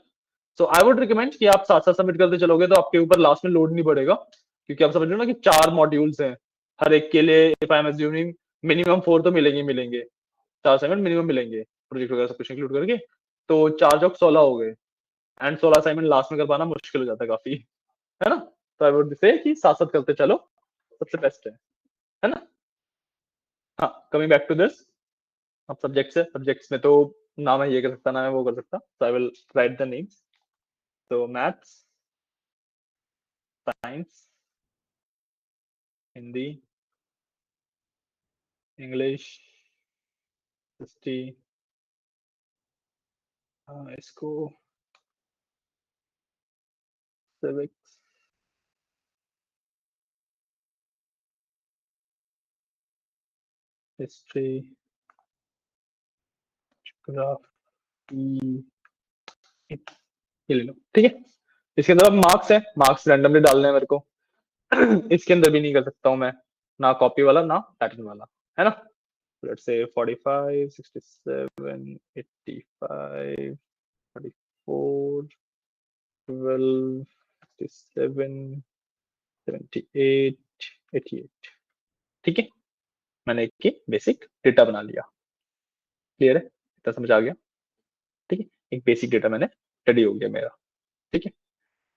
सो आई वुड रिकमेंड कि आप साथ साथ सबमिट करते चलोगे तो आपके ऊपर लास्ट में लोड नहीं पड़ेगा, क्योंकि आप समझ लो ना कि 4 मॉड्यूल्स हैं, हर एक के लिए if I am assuming minimum 4 तो मिलेंगे मिलेंगे, 4 असाइनमेंट मिनिमम मिलेंगे, प्रोजेक्ट वगैरह सब कुछ इंक्लूड करके, तो 4 चौक 16 हो गए, एंड 16 असाइनमेंट लास्ट में कर पाना मुश्किल हो जाता है काफी, है ना। तो आई वुड से कि साथ साथ करते चलो, सबसे बेस्ट है ना। हाँ, कमिंग बैक टू दिस, अब सब्जेक्ट्स है, सब्जेक्ट्स में तो ना मैं ये कर सकता ना मैं वो कर सकता, so I will write the names. तो maths, science, Hindi, English, history, इसको सिविक्स, हिस्ट्री, ग्राफ, ये ले लो, ठीक है। इसके अंदर अब मार्क्स है, मार्क्स रैंडमली डालने हैं मेरे को। इसके अंदर भी नहीं कर सकता हूँ मैं, ना कॉपी वाला ना पैटर्न वाला, है ना। लेट्स से 45, 67, 85, 44, 12, 67, 78, 88, ठीक है। मैंने एक बेसिक डेटा बना लिया। क्लियर है, इतना समझ आ गया। ठीक है, एक बेसिक डेटा मैंने रेडी हो गया मेरा। ठीक है,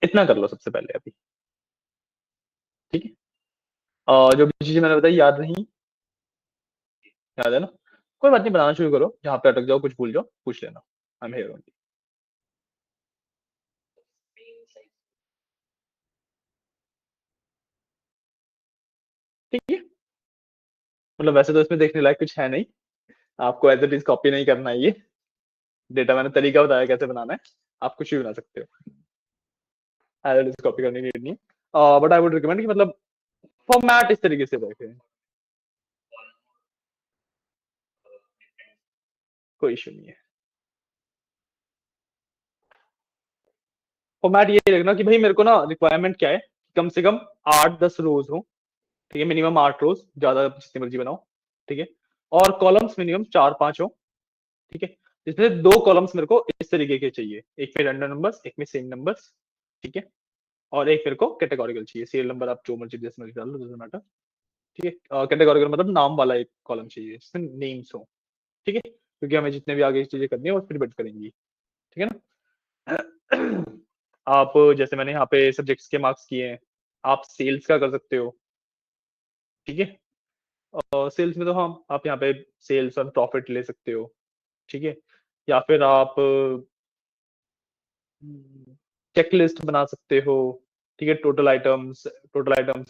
इतना कर लो सबसे पहले अभी। ठीक है, जो भी चीजें मैंने बताई याद नहीं, याद है ना। कोई बात नहीं, बनाना शुरू करो, जहां पे अटक जाओ कुछ भूल जाओ पूछ लेना, आई एम हियर ओनली। ठीक है, मतलब वैसे तो इसमें देखने लायक कुछ है नहीं, आपको एज इट इज कॉपी नहीं करना है ये डेटा, मैंने तरीका बताया कैसे बनाना है, आप कुछ भी बना सकते हो, एज इट इज कॉपी करने की नीड नहीं। बट आई वुड रिकमेंड कि मतलब फॉर्मेट इस तरीके से रखें, कोई इशू नहीं है। फॉर्मेट ये रखना कि भाई मेरे को ना रिक्वायरमेंट क्या है, कम से कम 8-10 रोज हो, ठीक है, मिनिमम 8 रोज, ज्यादा जितनी मर्जी बनाओ, ठीक है। और कॉलम्स मिनिमम 4-5 हो, ठीक है। इसमें 2 कॉलम्स मेरे को इस तरीके के चाहिए, एक में रैंडम नंबर्स, एक में सेम नंबर्स, ठीक है। और एक मेरे को कैटेगोरिकल चाहिए, सीरियल नंबर आप जो मर्जी जैसे मर्जी डाल लो, डजंट मैटर, ठीक है। कैटेगोरिकल मतलब नाम वाला एक कॉलम चाहिए जिसमें नेम्स हो, ठीक है, क्योंकि हमें जितने भी आगे चीजें करनी है वो फिर डिपेंड करेंगी, ठीक है ना। आप जैसे मैंने यहाँ पे सब्जेक्ट्स के मार्क्स किए हैं, आप सेल्स का कर सकते हो, ठीक है। सेल्स में तो हम आप यहाँ पे सेल्स और प्रॉफिट ले सकते हो, ठीक है। या फिर आप चेक लिस्ट बना सकते हो, ठीक है, total items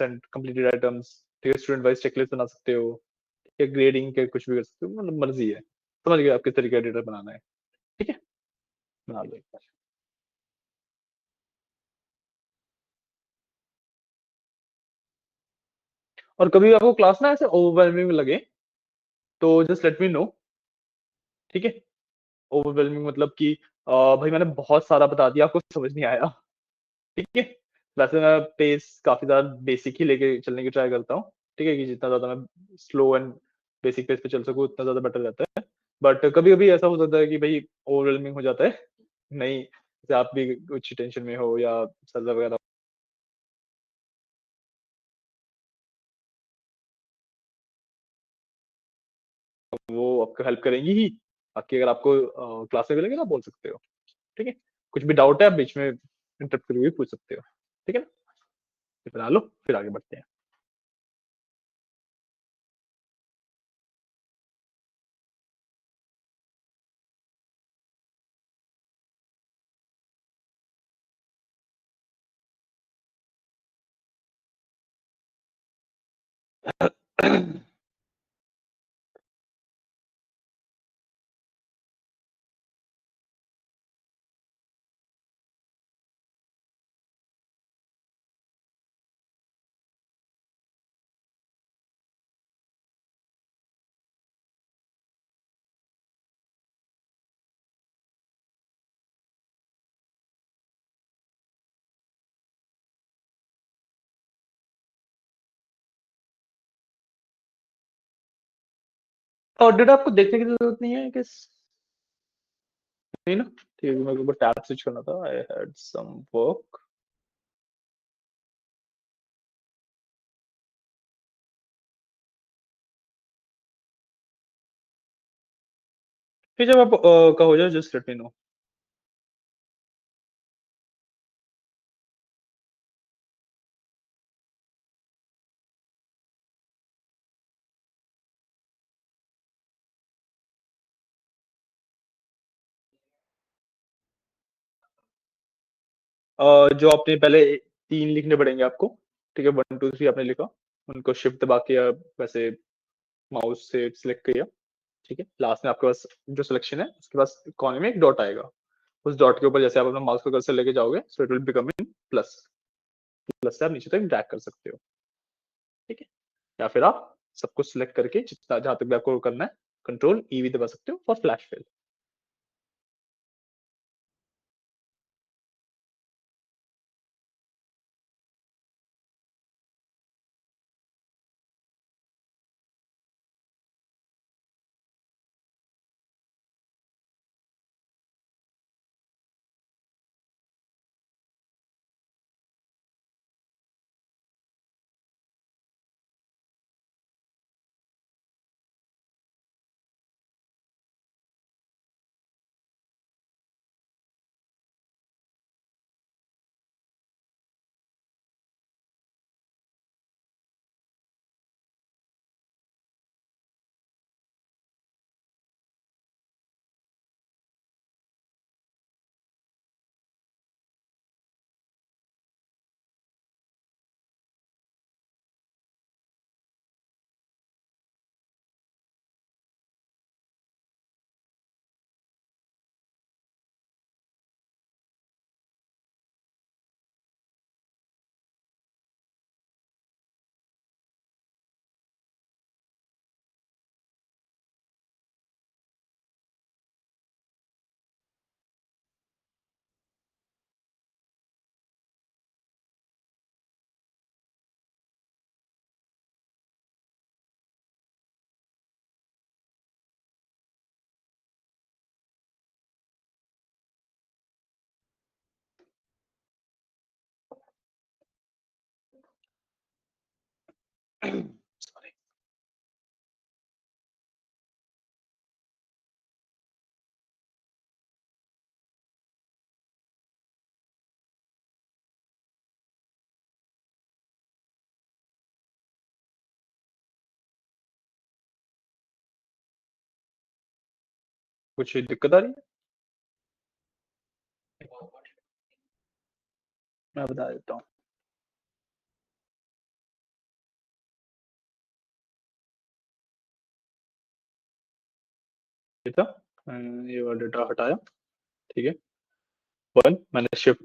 and completed items, ठीक है, स्टूडेंट वाइज चेक लिस्ट बना सकते हो, ठीक है, ग्रेडिंग के कुछ भी कर सकते हो, मतलब मर्जी है, समझ गए आप किस तरीके का डेटा बनाना है, ठीक है, बना लो एक बार। और कभी आपको क्लास ना ऐसे ओवरवेलमिंग लगे तो जस्ट लेट मी नो, ठीक है। ओवरवेलमिंग मतलब कि भाई मैंने बहुत सारा बता दिया, आपको समझ नहीं आया, ठीक है। वैसे मैं पेस काफी ज्यादा बेसिक ही लेके चलने की ट्राई करता हूँ, ठीक है, कि जितना ज्यादा मैं स्लो एंड बेसिक पेस पे चल सकूँ उतना ज्यादा बेटर रहता है। बट कभी कभी ऐसा हो जाता है कि भाई ओवरवेलमिंग हो जाता है, नहीं जैसे आप भी कुछ टेंशन में हो या सर वगैरह, वो आपको हेल्प करेंगी ही। बाकी अगर आपको क्लास में मिलेंगे ना बोल सकते हो, ठीक है। कुछ भी डाउट है आप बीच में इंटरप्ट करके भी पूछ सकते हो, ठीक है ना। ये बना लो फिर आगे बढ़ते हैं। और डेटा आपको देखने की जरूरत नहीं है किस, नहीं ना, ठीक है, मेरे को टैब स्विच करना था, आई हैड सम वर्क। फिर जब आप कहो जाए जस्ट लेट मी नो। जो आपने पहले 3 लिखने पड़ेंगे आपको, ठीक है, 1 2 3 आपने लिखा, उनको शिफ्ट दबा के या वैसे माउस से सिलेक्ट किया, ठीक है। लास्ट में आपके पास जो सिलेक्शन है उसके पास कोने में एक डॉट आएगा, उस डॉट के ऊपर जैसे आप अपना माउस को कर्सर लेके जाओगे so it will become in plus, plus से आप नीचे तक ड्रैग कर सकते हो, ठीक है। या फिर आप सब कुछ सिलेक्ट करके जितना जहां तक भी आपको करना है कंट्रोल ई भी दबा सकते हो फॉर फ्लैश फिल। कुछ दिक्कत आ रही है? मैं बता देता हूँ। ये था, ये वाला डेटा हटाया। ठीक है। वन, मैंने शिफ्ट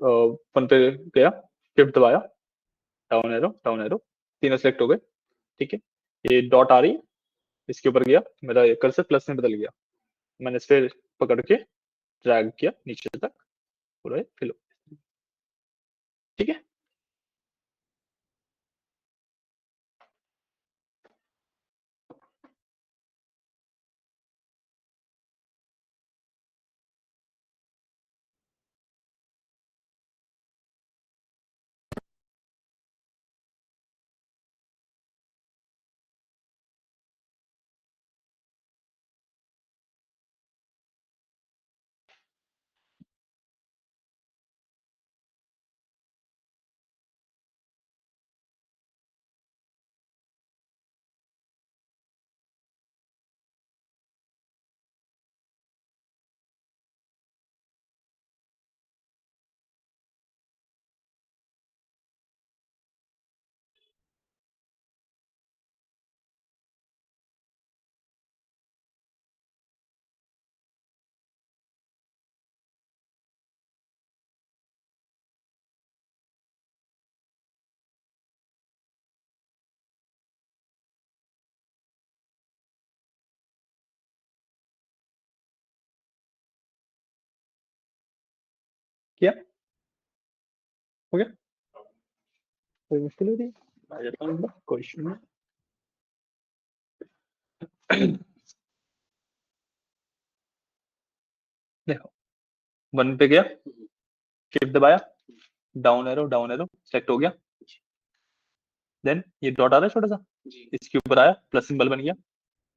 वन पे गया, शिफ्ट दबाया, डाउन एरो, तीनों सेलेक्ट हो गए। ठीक है। ये डॉट आ रही है, इसके ऊपर गया, मेरा कर्सर प्लस में बदल गया, मैंने इस पे पकड़ के ड्रैग किया नीचे तक, पूरा फिल हो। ठीक है। क्या हो गया? कोई मुश्किल हो रही है? आ जाता हूँ, कोई इशू नहीं। देखो, वन पे गया, शिफ्ट दबाया, डाउन एरो सेलेक्ट हो गया, देन ये डॉट आ रहा है छोटा सा, इसके ऊपर आया, प्लस सिंबल बन गया,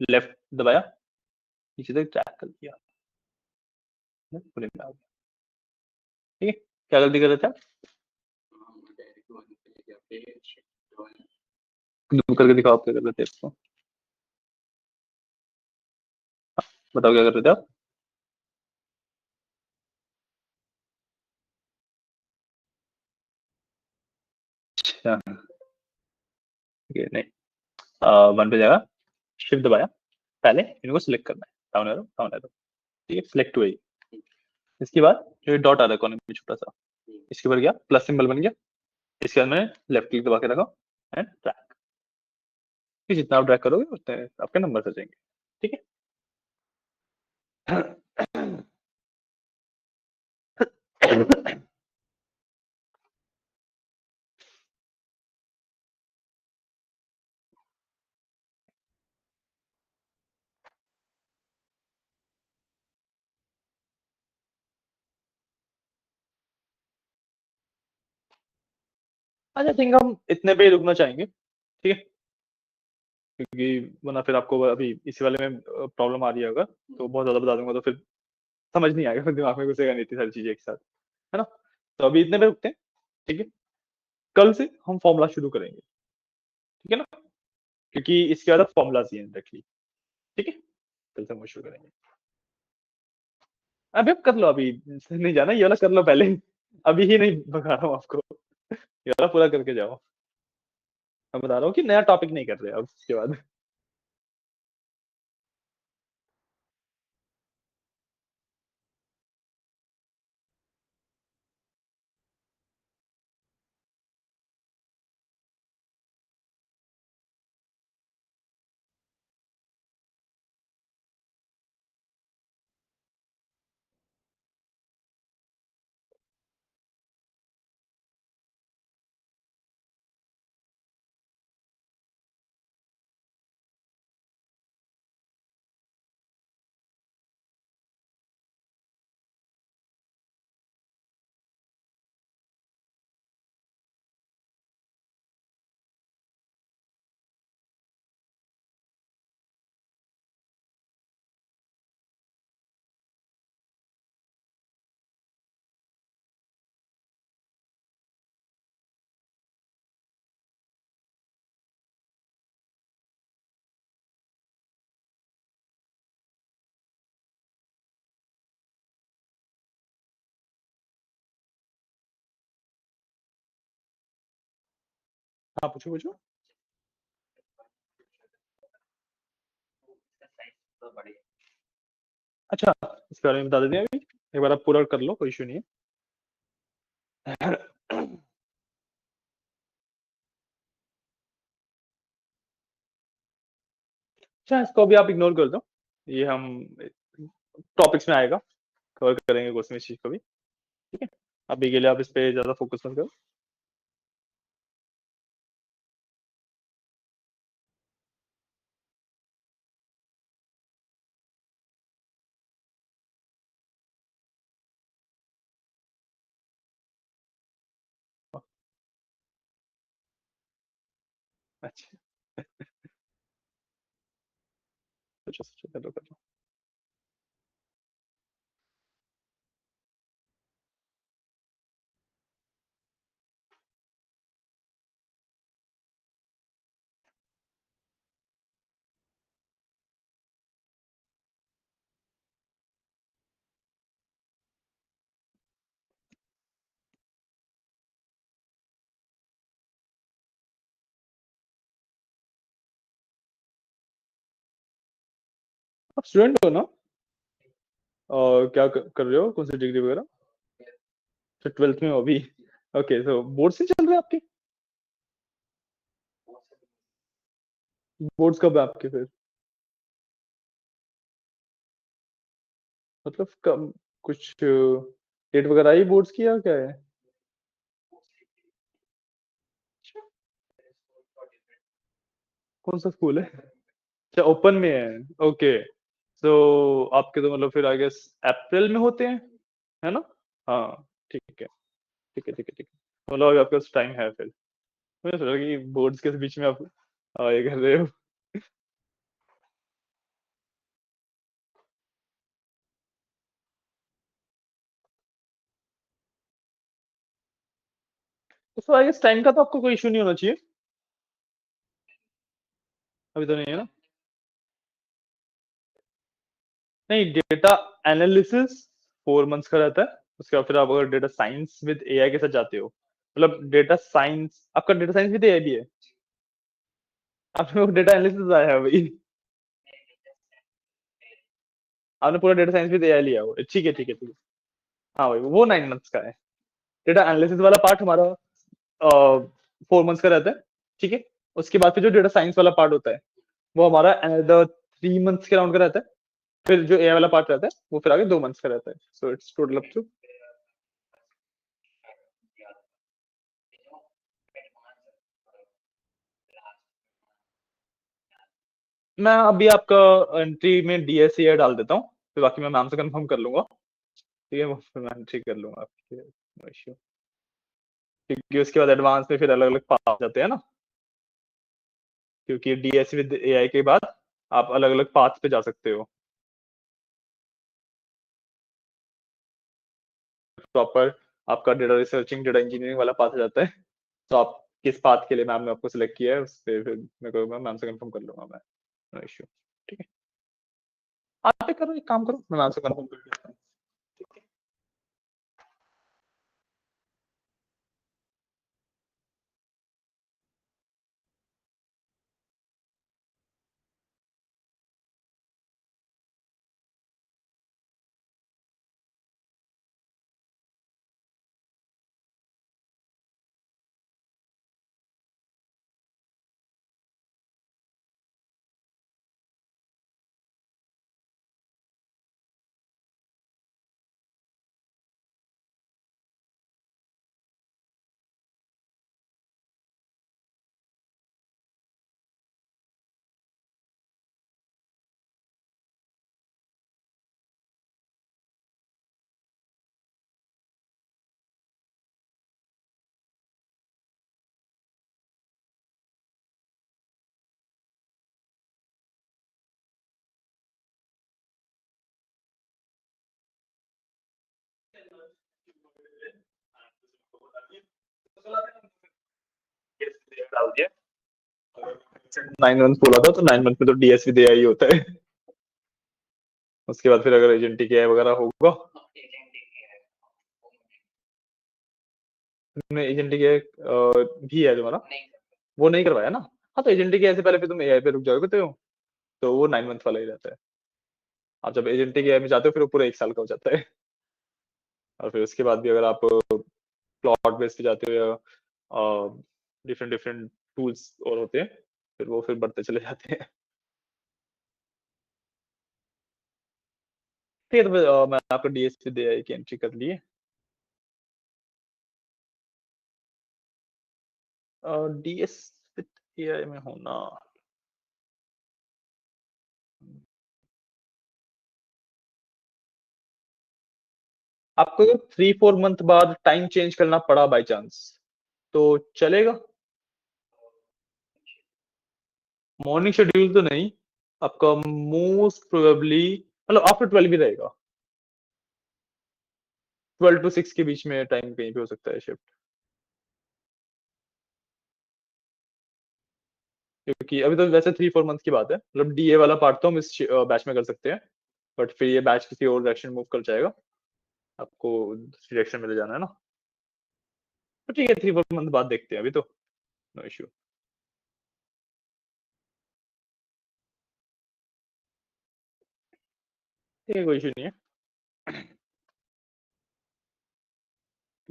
लेफ्ट दबाया, नीचे तक ड्रैग कर दिया, पूरे में आ गया। ठीक है। क्या गलती कर रहे थे आप? जूम करके दिखाओ आप क्या कर रहे थे इसको, बताओ क्या कर रहे थे आप? अच्छा, ये नहीं, वन पे जाएगा, शिफ्ट दबाया, पहले इनको सिलेक्ट करना है, डाउन एरो। ठीक है, सिलेक्ट हुई। इसके बाद जो डॉट आ रहा है कॉर्नर में छोटा सा, इसके ऊपर गया, प्लस सिंबल बन गया, इसके बाद मैंने लेफ्ट क्लिक दबा के रखा एंड ड्रैग। जितना आप ड्रैग करोगे उतने आपके नंबर से जाएंगे। ठीक है। अच्छा, थिंक हम इतने पे ही रुकना चाहेंगे। ठीक है, क्योंकि वरना फिर आपको अभी इसी वाले में प्रॉब्लम आ रही है, अगर तो बहुत ज्यादा बता दूंगा तो फिर समझ नहीं आएगा, फिर दिमाग में घुसेगा नहीं इतनी सारी चीजें एक साथ, है ना? तो अभी इतने पे रुकते हैं। ठीक है। कल से हम फॉर्मूला शुरू करेंगे। ठीक है ना? क्योंकि इसके बाद फॉर्मूलाज ही हैं डायरेक्टली। ठीक है, कल से हम वो शुरू करेंगे। अभी अब कर लो, अभी नहीं जाना, ये वाला कर लो पहले, अभी ही नहीं भगा रहा हूँ आपको, ये वाला पूरा करके जाओ। मैं बता रहा हूँ कि नया टॉपिक नहीं कर रहे अब इसके बाद। हाँ, पूछो, पूछो। अच्छा, इसके बारे में बता देते हैं अभी। एक बार आप पूरा कर लो, कोई इश्यू नहीं है। अच्छा, इसको अभी आप इग्नोर कर दो। ये हम टॉपिक्स में आएगा, कवर करेंगे कोर्स में इस चीज़ को भी, ठीक है? अभी के लिए आप इस पे ज़्यादा फोकस मत करो। अच्छा, सोचो, करो, करो। आप स्टूडेंट हो ना? और क्या कर रहे हो? कौन सी डिग्री वगैरह? तो 12th में हो अभी? ओके, तो बोर्ड्स नहीं चल रहे आपके? बोर्ड्स कब है आपके फिर? मतलब कब, कुछ डेट वगैरह आई बोर्ड्स की या क्या है? कौन सा स्कूल है? अच्छा, ओपन में है। ओके, सो आपके तो मतलब फिर आई गेस अप्रैल में होते हैं, है ना? हाँ, ठीक है, ठीक है, ठीक है, ठीक है। मतलब अभी आपके पास टाइम है फिर। मैंने सोचा कि बोर्ड्स के बीच में आप ये कर रहे हो। तो आई गेस टाइम का तो आपको कोई इशू नहीं होना चाहिए। अभी तो नहीं है ना? नहीं, डेटा एनालिसिस 4 मंथ्स का रहता है। उसके बाद फिर आप अगर डेटा साइंस विद एआई के साथ जाते हो, मतलब डेटा साइंस, आपका डेटा साइंस विद एआई भी है? आपने डेटा एनालिसिस आया है भाई? आपने पूरा डेटा साइंस विद एआई लिया हो, ठीक है, ठीक है, ठीक है। हाँ भाई, वो 9 मंथ्स का है। डेटा एनालिसिस वाला पार्ट हमारा 4 मंथ्स का रहता है, ठीक है। उसके बाद फिर जो डेटा साइंस वाला पार्ट होता है, वो हमारा अनदर 3 मंथ्स के राउंड का रहता है। फिर जो एआई वाला पार्ट रहता है, वो फिर आगे 2 मंथ्स का रहता है। So it's total up to. मैं अभी आपका एंट्री में डीएसए डाल देता हूँ, फिर बाकी मैं मैम से कंफर्म कर लूंगा, ठीक है? वो फिर मैं एंट्री कर लूंगा आपकी, नो इश्यू। क्योंकि उसके बाद एडवांस में फिर अलग अलग पाथ जाते हैं ना, क्योंकि डीएसए विद एआई के बाद आप अलग अलग पाथ पे जा सकते हो। प्रॉपर आपका डेटा रिसर्चिंग, डेटा इंजीनियरिंग वाला पाथ जाता है। तो आप किस पाथ के लिए मैम ने आपको सिलेक्ट किया है, उस पर फिर मैं करूँगा, मैम से कंफर्म कर लूंगा मैं, नो इश्यू, ठीक है? आप पे करो, एक काम करो, मैं मैम से कंफर्म कर लेता हूँ, ठीक है? डाल दिया। 9 मंथ बोला था, तो 9 मंथ में तो डीएसवी दिया ही होता है। उसके बाद फिर अगर एजेंटिक एआई वगैरह होगा, एजेंटिक एआई भी है तुम्हारा? वो नहीं करवाया ना। हाँ तो एजेंटी के ऐसे पहले फिर तुम एआई पे रुक जाओगे तो वो 9 मंथ वाला ही रहता है। आप जब एजेंटी के एआई में जाते हो फिर वो पूरा 1 साल का हो जाता है। और फिर उसके बाद भी अगर आप क्लाउड बेस पे जाते हो या डिफरेंट डिफरेंट टूल्स और होते हैं, फिर वो फिर बढ़ते चले जाते हैं। ठीक है तो फिर मैं आपको डीएसपी दे आई की एंट्री कर लिए। डीएस विद एआई में होना, आपको 3-4 मंथ बाद टाइम चेंज करना पड़ा बाय चांस तो चलेगा। मॉर्निंग शेड्यूल तो नहीं, आपका मोस्ट प्रोबेबली मतलब आफ्टर 12 भी रहेगा। 12 to 6 के बीच में टाइम कहीं पे हो सकता है शिफ्ट। क्योंकि अभी तो वैसे 3-4 मंथ की बात है, मतलब डीए वाला पार्ट तो हम इस बैच में कर सकते हैं, बट फिर ये बैच किसी और डायरेक्शन मूव कर जाएगा, आपको दूसरी डायरेक्शन में ले जाना है ना। तो ठीक है 3-4 मंथ बाद देखते हैं, अभी तो नो इश्यू। ठीक है कोई इशू नहीं है,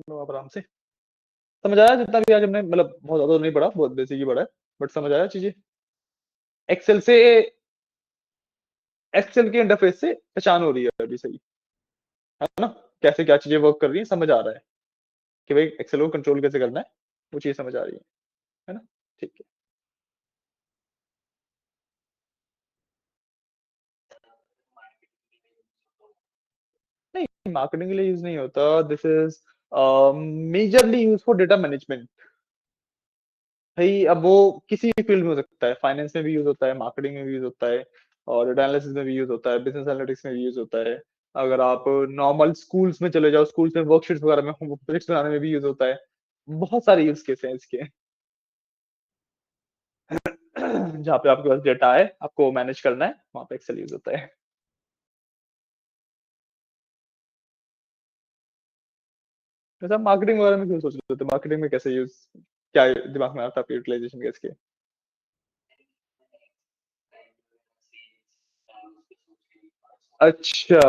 लो आप आराम से। समझ आया जितना भी आज हमने, मतलब बहुत ज्यादा तो नहीं पढ़ा, बहुत बेसिक ही पढ़ा है, बट समझ आया चीजें। एक्सेल से, एक्सेल के इंटरफेस से पहचान हो रही है अभी सही, है ना, कैसे क्या चीजें वर्क कर रही है समझ आ रहा है कि भाई एक्सेल को कंट्रोल कैसे करना है, वो चीज समझ आ रही है ना। ठीक है। नहीं मार्केटिंग के लिए यूज नहीं होता, this is majorly use for data management. भाई अब वो किसी भी फील्ड में हो सकता है, फाइनेंस में भी यूज होता है, मार्केटिंग में भी यूज होता है, और डेटा एनालिसिस में भी यूज होता है, बिजनेस एनालिटिक्स में भी यूज होता है। अगर आप नॉर्मल स्कूल्स में चले जाओ, स्कूल्स में वर्कशीट्स वगैरह में प्रोजेक्ट्स बनाने में भी यूज होता है। बहुत सारे यूज केस हैं इसके। जहाँ पे आपके पास डेटा है, आपको मैनेज करना है, वहां पे एक्सेल यूज होता है। वैसे मार्केटिंग वगैरह में क्यों सोच रहे थे, मार्केटिंग में कैसे यूज, क्या दिमाग में आता है आपके यूटिलाइजेशन का इसके। अच्छा।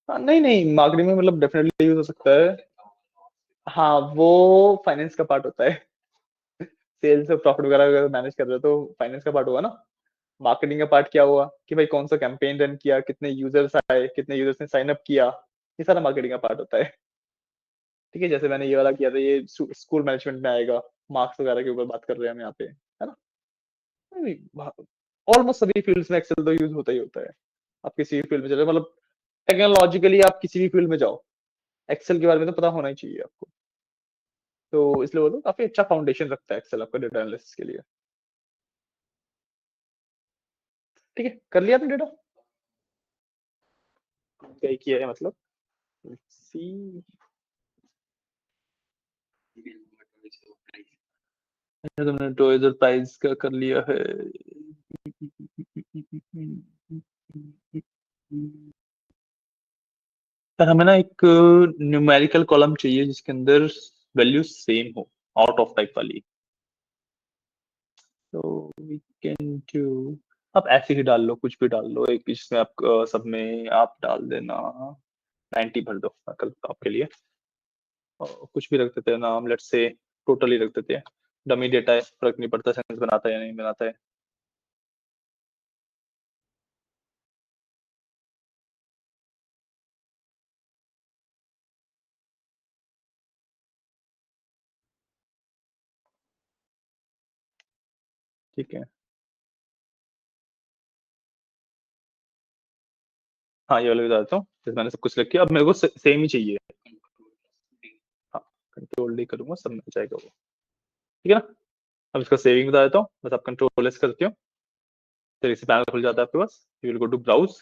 हाँ, नहीं नहीं मार्केटिंग में मतलब डेफिनेटली यूज हो सकता है। हाँ वो फाइनेंस का पार्ट होता है। सेल्स और प्रॉफिट वगैरह अगर मैनेज कर रहे हो तो फाइनेंस का पार्ट हुआ ना। मार्केटिंग का पार्ट क्या हुआ कि भाई कौन सा कैंपेन रन किया, कितने यूजर्स आए, कितने यूजर्स ने साइन अप किया, ये सारा मार्केटिंग का पार्ट होता है। ठीक है, जैसे मैंने ये वाला किया था, ये स्कूल मैनेजमेंट में आएगा, मार्क्स वगैरह के ऊपर बात कर रहे हैं हम यहाँ पे, है ना। ऑलमोस्ट सभी फील्ड्स में एक्सेल तो यूज होता ही होता है। आप किसी भी फील्ड में चले, मतलब टेक्नोलॉजिकली आप किसी भी फील्ड में जाओ, एक्सेल के बारे में तो पता होना ही चाहिए आपको। तो इसलिए बोलो काफी अच्छा फाउंडेशन रखता है एक्सेल आपका डेटा एनालिसिस के लिए। ठीक है कर लिया आपने डेटा, क्या किया है मतलब, सी। तुमने टॉयज और प्राइस का कर लिया है। पर हमें ना एक न्यूमेरिकल कॉलम चाहिए जिसके अंदर वैल्यू सेम हो, आउट ऑफ टाइप वाली। तो वी कैन डू, आप ऐसे ही डाल लो, कुछ भी डाल लो एक, इसमें आप सब में आप डाल देना 90 भर दो, मैं कल आपके लिए। और कुछ भी रख देते हैं नाम, लेट्स से टोटल ही रख देते हैं, डमी डेटा है, फर्क नहीं पड़ता सेंस बनाता है या नहीं बनाता है। ठीक है। हाँ ये वाला बता देता हूँ, जैसे मैंने सब कुछ लिख किया, अब मेरे को सेम ही चाहिए। हाँ कंट्रोल डी करूंगा, सब मिल जाएगा वो। ठीक है ना। अब इसका सेविंग बता देता हूँ, बस आप कंट्रोल एस करते हो, फिर इसी पैनल खुल जाता है आपके पास, you will go to browse.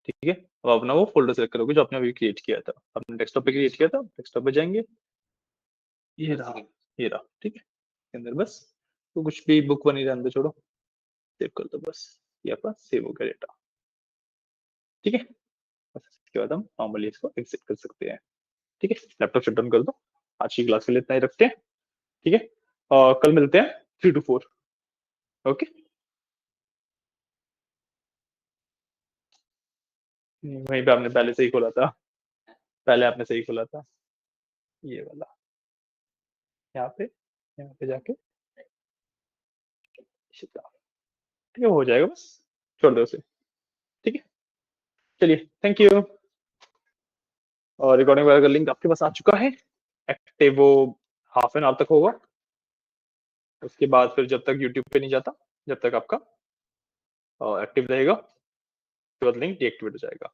ठीक है, अब अपना वो फोल्डर सेलेक्ट करोगे जो आपने अभी क्रिएट किया था, आपने डेस्कटॉप पे क्रिएट किया था, डेस्कटॉप पे जाएंगे, ये रहा, ये रहा। ठीक है, इसके अंदर बस तो कुछ भी बुक बनी रहने दो, छोड़ो, सेव कर दो बस, ये आपका सेव हो गया डेटा। ठीक है, बस इसके बाद हम नॉर्मली इसको एग्जिट कर सकते हैं। ठीक है, लैपटॉप शट डाउन कर दो, आज की क्लास के लिए इतना ही रखते हैं। ठीक है, कल मिलते हैं 3 to 4। ओके। वहीं पे आपने पहले से ही खोला था। पहले आपने सही खोला था। ये वाला। यहाँ पे जाके ठीक है, हो जाएगा बस। छोड़ दो उसे। ठीक है। चलिए, थैंक यू। और रिकॉर्डिंग वगैरह का लिंक आपके पास आ चुका है। एक्टिव वो हाफ एन आवर तक होगा। उसके बाद फिर जब तक यूट्यूब पे नहीं जाता, जब तक आपका एक्टिव रहेगा, उसके बाद लिंक डीएक्टिवेट हो जाएगा।